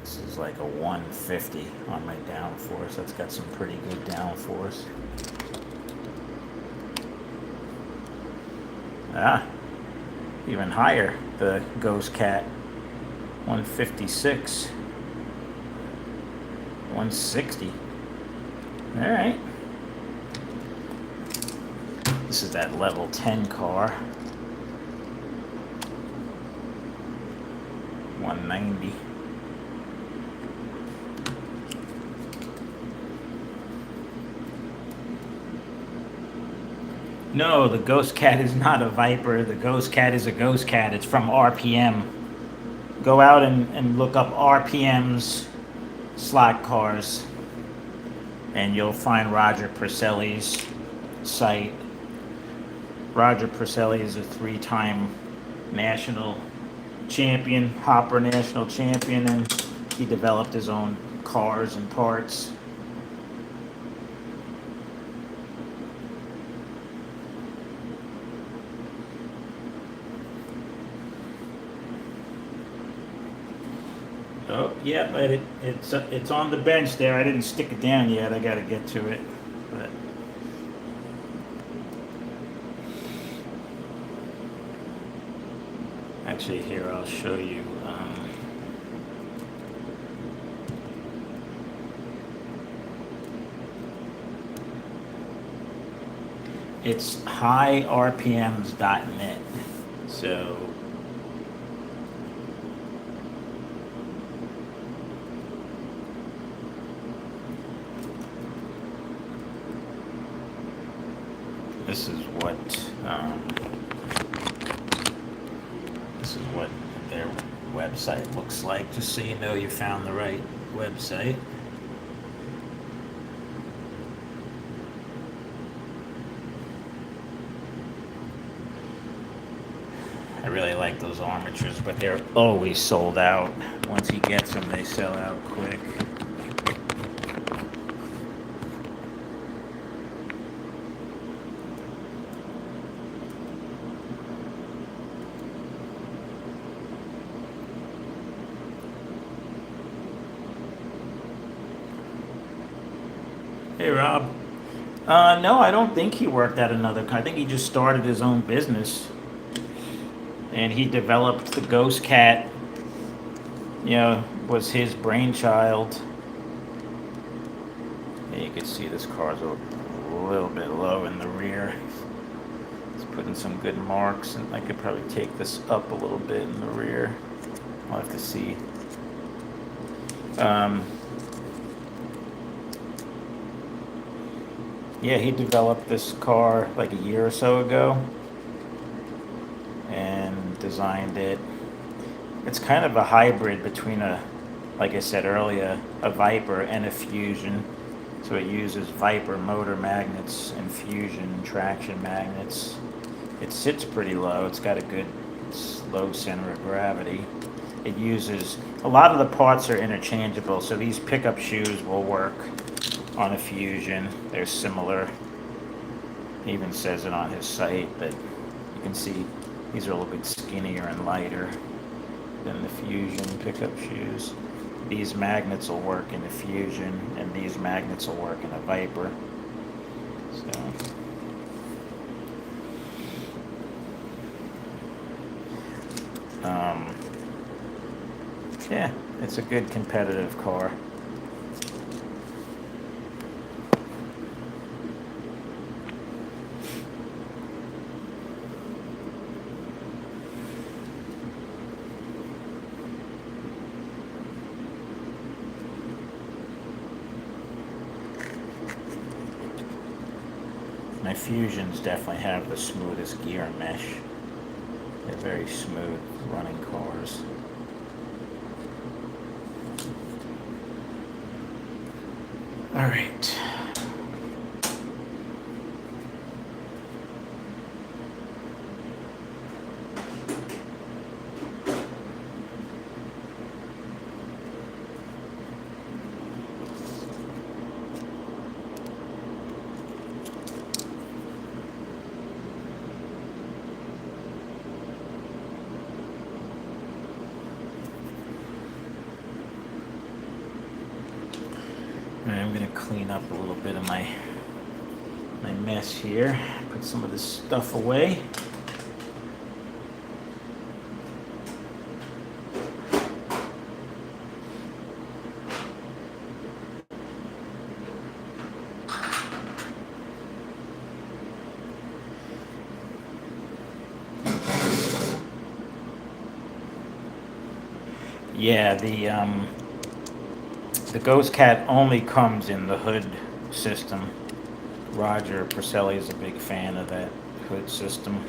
This is like a 150 on my downforce. That's got some pretty good downforce. Ah, even higher, the Ghost Cat, 156. 160. All right. This is that level 10 car. 190. No, the Ghost Cat is not a Viper. The Ghost Cat is a Ghost Cat. It's from RPM. Go out and look up RPM's slot cars, and you'll find Roger Purcell's site. Roger Purcell is a 3-time national champion, Hopper national champion, and he developed his own cars and parts. Oh, yeah, but it's on the bench there. I didn't stick it down yet. I got to get to it. But actually, here I'll show you. It's highrpms.net. So. This is what their website looks like, just so you know you found the right website. I really like those armatures, but they're always sold out. Once he gets them, they sell out quick. Hey, Rob. No, I don't think he worked at another. I think he just started his own business, and he developed the Ghost Cat. Was his brainchild. Yeah, you can see this car's a little bit low in the rear. It's putting some good marks, and I could probably take this up a little bit in the rear. I'll have to see. Um, yeah, he developed this car like a year or so ago and designed it. It's kind of a hybrid between like I said earlier, a Viper and a Fusion. So it uses Viper motor magnets and Fusion traction magnets. It sits pretty low. It's got a good low center of gravity. It uses, a lot of the parts are interchangeable, so these pickup shoes will work on a Fusion. They're similar. He even says it on his site, but you can see these are a little bit skinnier and lighter than the Fusion pickup shoes. These magnets will work in a Fusion, and these magnets will work in a Viper. So, yeah, it's a good competitive car. My Fusions definitely have the smoothest gear mesh. They're very smooth running cars. All right. I'm going to clean up a little bit of my mess here. Put some of this stuff away. Yeah, the Ghost Cat only comes in the hood system. Roger Purcelli is a big fan of that hood system,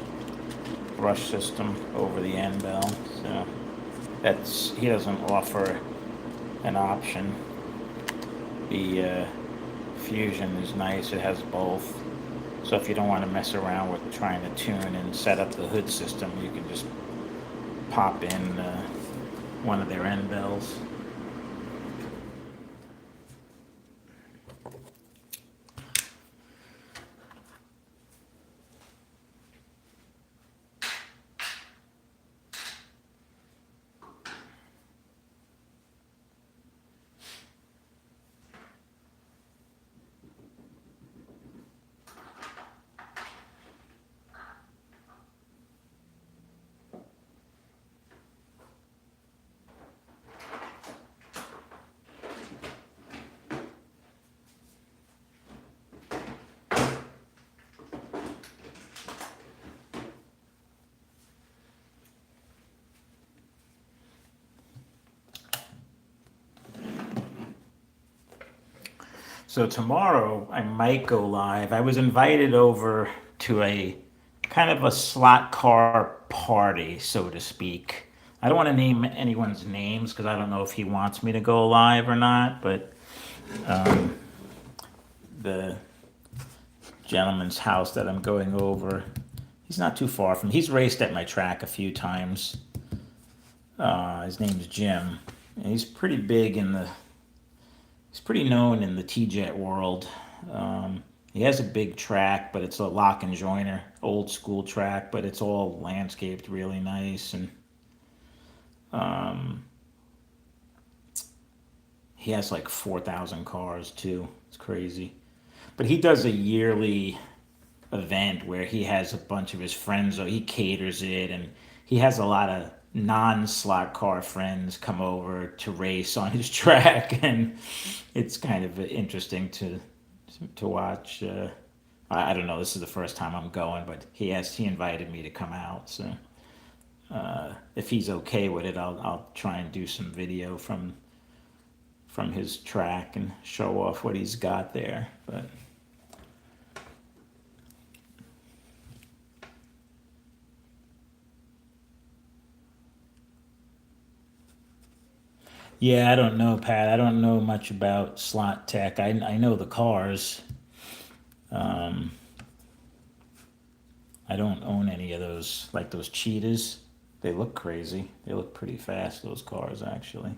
brush system over the end bell. So he doesn't offer an option. The Fusion is nice. It has both. So if you don't want to mess around with trying to tune and set up the hood system, you can just pop in one of their end bells. So tomorrow I might go live. I was invited over to a kind of a slot car party, so to speak. I don't want to name anyone's names because I don't know if he wants me to go live or not, but the gentleman's house that I'm going over, he's not too far from, he's raced at my track a few times. His name's Jim, and he's pretty big he's pretty known in the T-Jet world. He has a big track, but it's a lock and joiner, old school track, but it's all landscaped really nice. And he has like 4,000 cars too. It's crazy. But he does a yearly event where he has a bunch of his friends, so he caters it, and he has a lot of non-slot car friends come over to race on his track, and it's kind of interesting to watch I don't know. This is the first time I'm going, but he invited me to come out. So if he's okay with it, I'll try and do some video from his track and show off what he's got there. But yeah, I don't know, Pat. I don't know much about slot tech. I know the cars. Um, I don't own any of those, like those cheetahs. They look crazy. They look pretty fast, those cars, actually.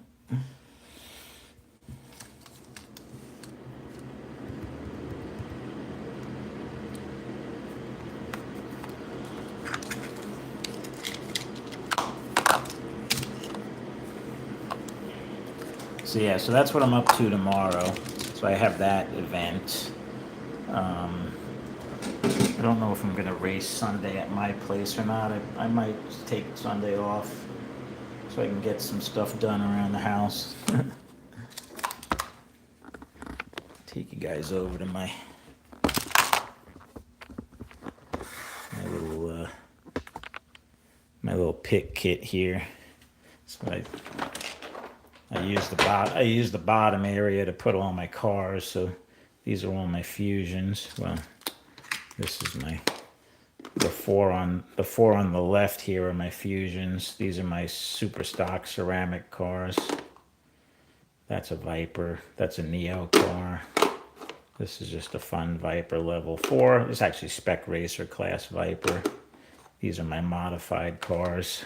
So yeah, so that's what I'm up to tomorrow. So I have that event. Um, I don't know if I'm gonna race Sunday at my place or not. I might take Sunday off so I can get some stuff done around the house. Take you guys over to my little my little pit kit here. So I use the bottom area to put all my cars. So these are all my Fusions. Well, this is the four on the left here are my Fusions. These are my super stock ceramic cars. That's a Viper. That's a Neo car. This is just a fun Viper level 4. It's actually Spec Racer class Viper. These are my modified cars.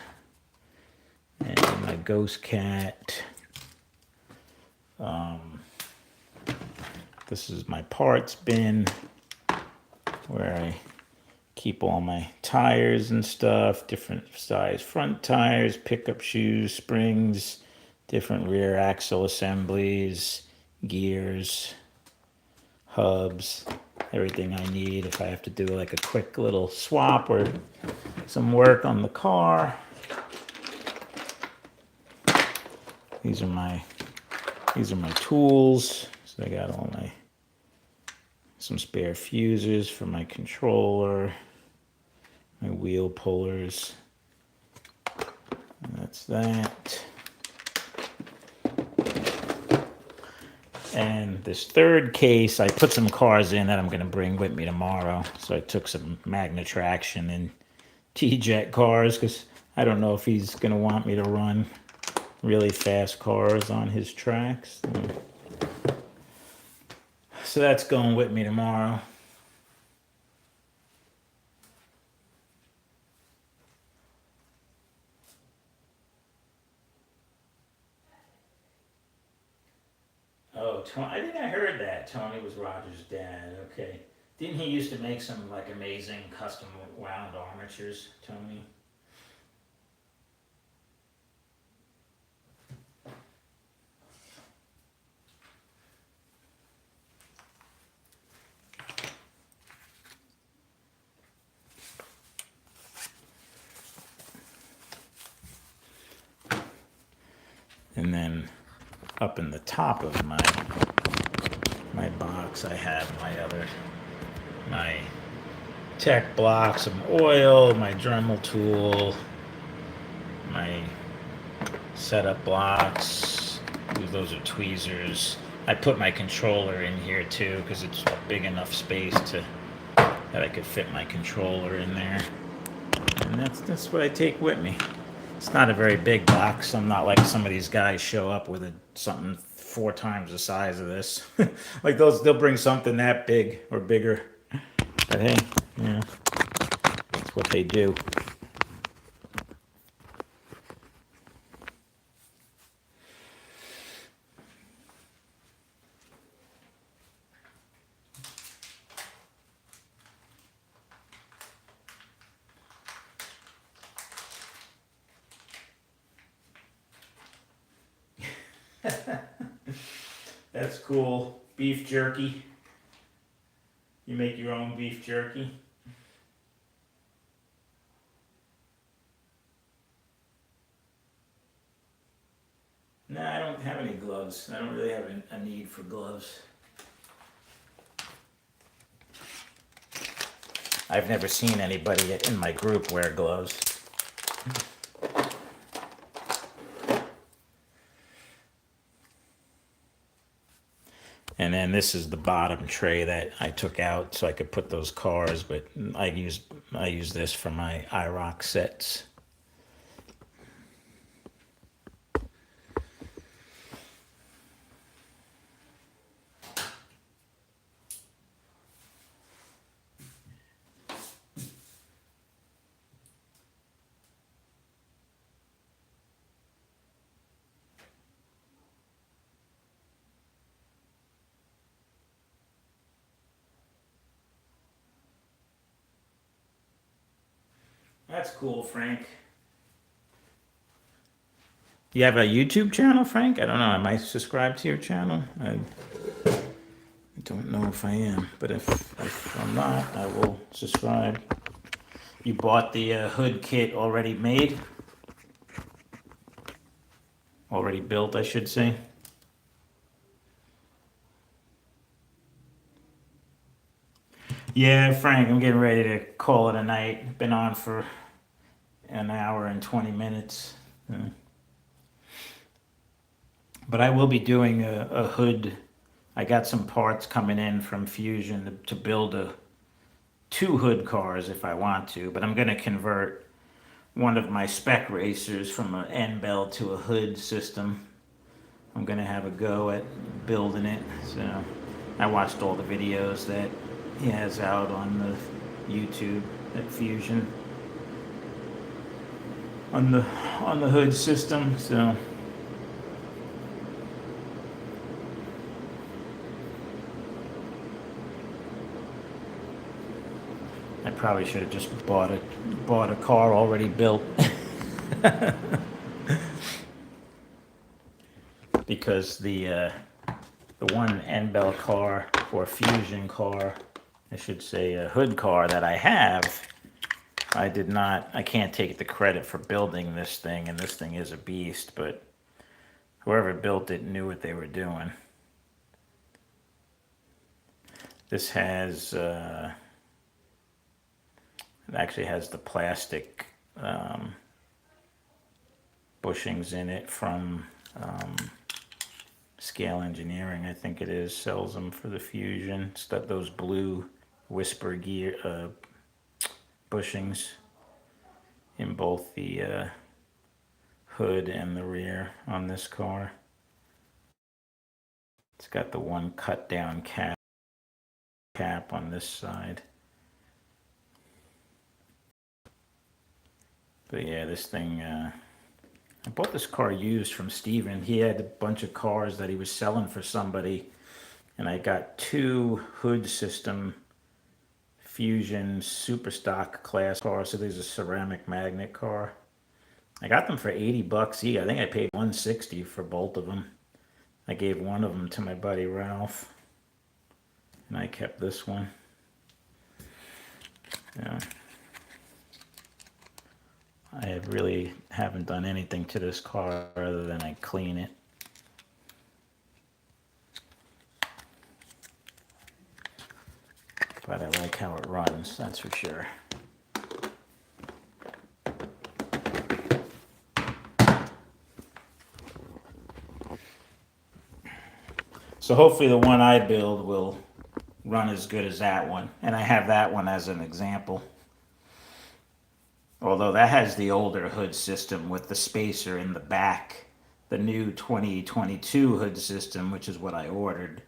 And my Ghost Cat. This is my parts bin where I keep all my tires and stuff, different size front tires, pickup shoes, springs, different rear axle assemblies, gears, hubs, everything I need if I have to do like a quick little swap or some work on the car. These are my tools. So I got some spare fuses for my controller, my wheel pullers, and that's that. And this third case, I put some cars in that I'm going to bring with me tomorrow. So I took some Magna Traction and T-Jet cars because I don't know if he's going to want me to run really fast cars on his tracks. So that's going with me tomorrow. Oh, Tony, I think I heard that. Tony was Roger's dad. Okay. Didn't he used to make some like amazing custom wound armatures, Tony? And then up in the top of my box, I have my tech block, some oil, my Dremel tool, my setup blocks. Those are tweezers. I put my controller in here too because it's a big enough space that I could fit my controller in there. And that's what I take with me. It's not a very big box. I'm not like some of these guys show up with something 4 times the size of this. Like they'll bring something that big or bigger. But hey, yeah, that's what they do. That's cool. Beef jerky. You make your own beef jerky? No, I don't have any gloves. I don't really have a need for gloves. I've never seen anybody in my group wear gloves. And then this is the bottom tray that I took out so I could put those cars, but I use this for my IROC sets. That's cool, Frank. You have a YouTube channel, Frank? I don't know. Am I subscribed to your channel? I don't know if I am, but if I'm not, I will subscribe. You bought the hood kit already made? Already built, I should say. Yeah, Frank, I'm getting ready to call it a night. Been on for an hour and 20 minutes. But I will be doing a hood. I got some parts coming in from Fusion to build two hood cars if I want to, but I'm going to convert one of my spec racers from an N bell to a hood system. I'm going to have a go at building it. So I watched all the videos that he has out on the YouTube at Fusion on the hood system. So I probably should have just bought a car already built. Because the one N-Bell car or Fusion car, I should say a hood car that I have, I can't take the credit for building this thing, and this thing is a beast, but whoever built it knew what they were doing. This has, it actually has the plastic bushings in it from Scale Engineering, I think it is, sells them for the Fusion. It's got those blue Whisper gear bushings in both the hood and the rear on this car. It's got the one cut down cap on this side. But yeah, this thing, I bought this car used from Steven. He had a bunch of cars that he was selling for somebody, and I got two hood system Fusion super stock class cars. So there's a ceramic magnet car. I got them for $80 each. I think I paid $160 for both of them. I gave one of them to my buddy Ralph, and I kept this one. Yeah. I really haven't done anything to this car other than I clean it. But I like how it runs, that's for sure. So hopefully the one I build will run as good as that one. And I have that one as an example. Although that has the older hood system with the spacer in the back. The new 2022 hood system, which is what I ordered,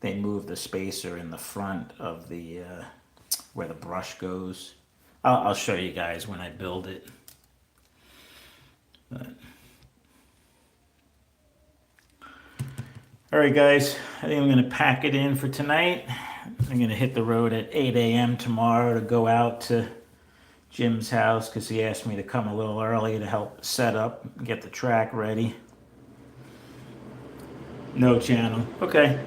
they moved the spacer in the front of the where the brush goes. I'll show you guys when I build it. But. All right, guys, I think I'm going to pack it in for tonight. I'm going to hit the road at 8 a.m. tomorrow to go out to Jim's house because he asked me to come a little early to help set up and get the track ready. No channel. Okay.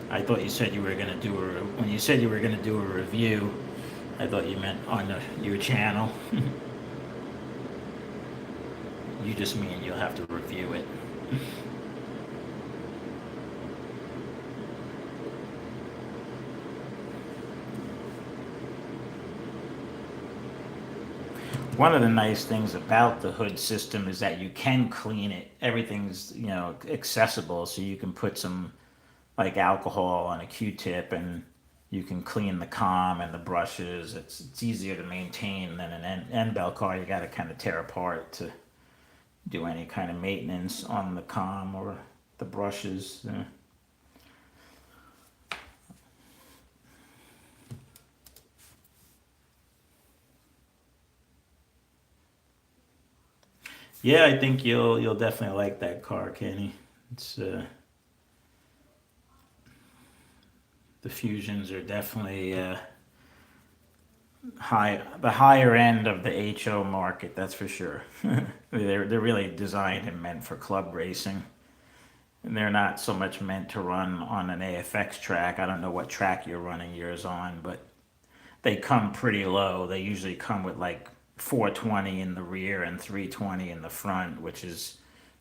I thought you said you were going to do when you said you were going to do a review, I thought you meant on your channel. You just mean you'll have to review it. one of the nice things about the hood system is that you can clean it. Everything's, accessible, so you can put some like alcohol on a Q-tip and you can clean the com and the brushes. It's easier to maintain than an end bell car. You got to kind of tear apart to do any kind of maintenance on the com or the brushes. Yeah, I think you'll definitely like that car, Kenny. It's the Fusions are definitely the higher end of the HO market. That's for sure. They're really designed and meant for club racing, and they're not so much meant to run on an AFX track. I don't know what track you're running yours on, but they come pretty low. They usually come with like 420 in the rear and 320 in the front, which is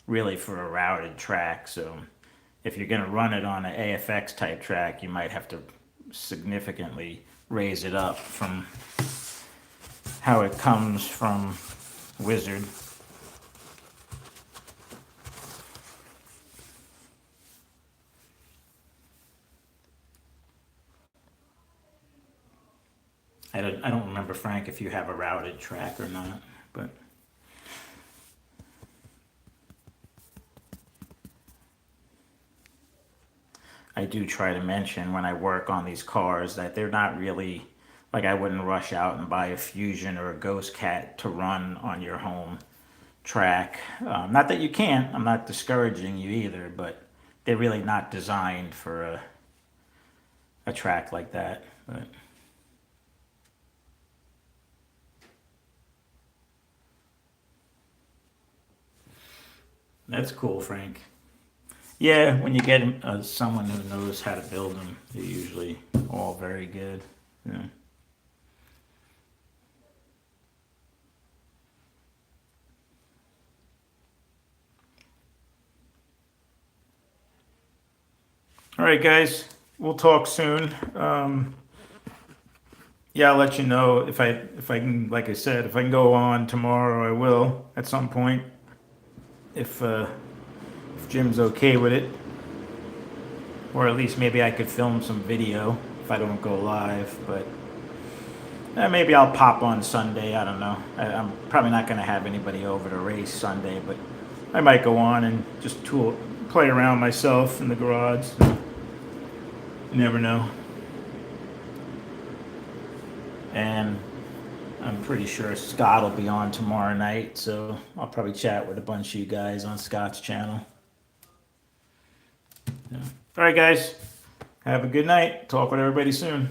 really for a routed track. So if you're going to run it on an AFX type track, you might have to significantly raise it up from how it comes from Wizard. I don't remember, Frank, if you have a routed track or not, but I do try to mention when I work on these cars that they're not really like I wouldn't rush out and buy a Fusion or a Ghost Cat to run on your home track. Not that you can't, I'm not discouraging you either, but they're really not designed for a track like that. But that's cool, Frank. Yeah, when you get someone who knows how to build them, they're usually all very good. Yeah. All right, guys, we'll talk soon. Yeah, I'll let you know if I can, like I said, if I can go on tomorrow, I will at some point. If Jim's okay with it, or at least maybe I could film some video if I don't go live. But maybe I'll pop on Sunday. I don't know. I'm probably not going to have anybody over to race Sunday, but I might go on and just play around myself in the garage. You never know. And I'm pretty sure Scott will be on tomorrow night, so I'll probably chat with a bunch of you guys on Scott's channel. Yeah. All right, guys. Have a good night. Talk with everybody soon.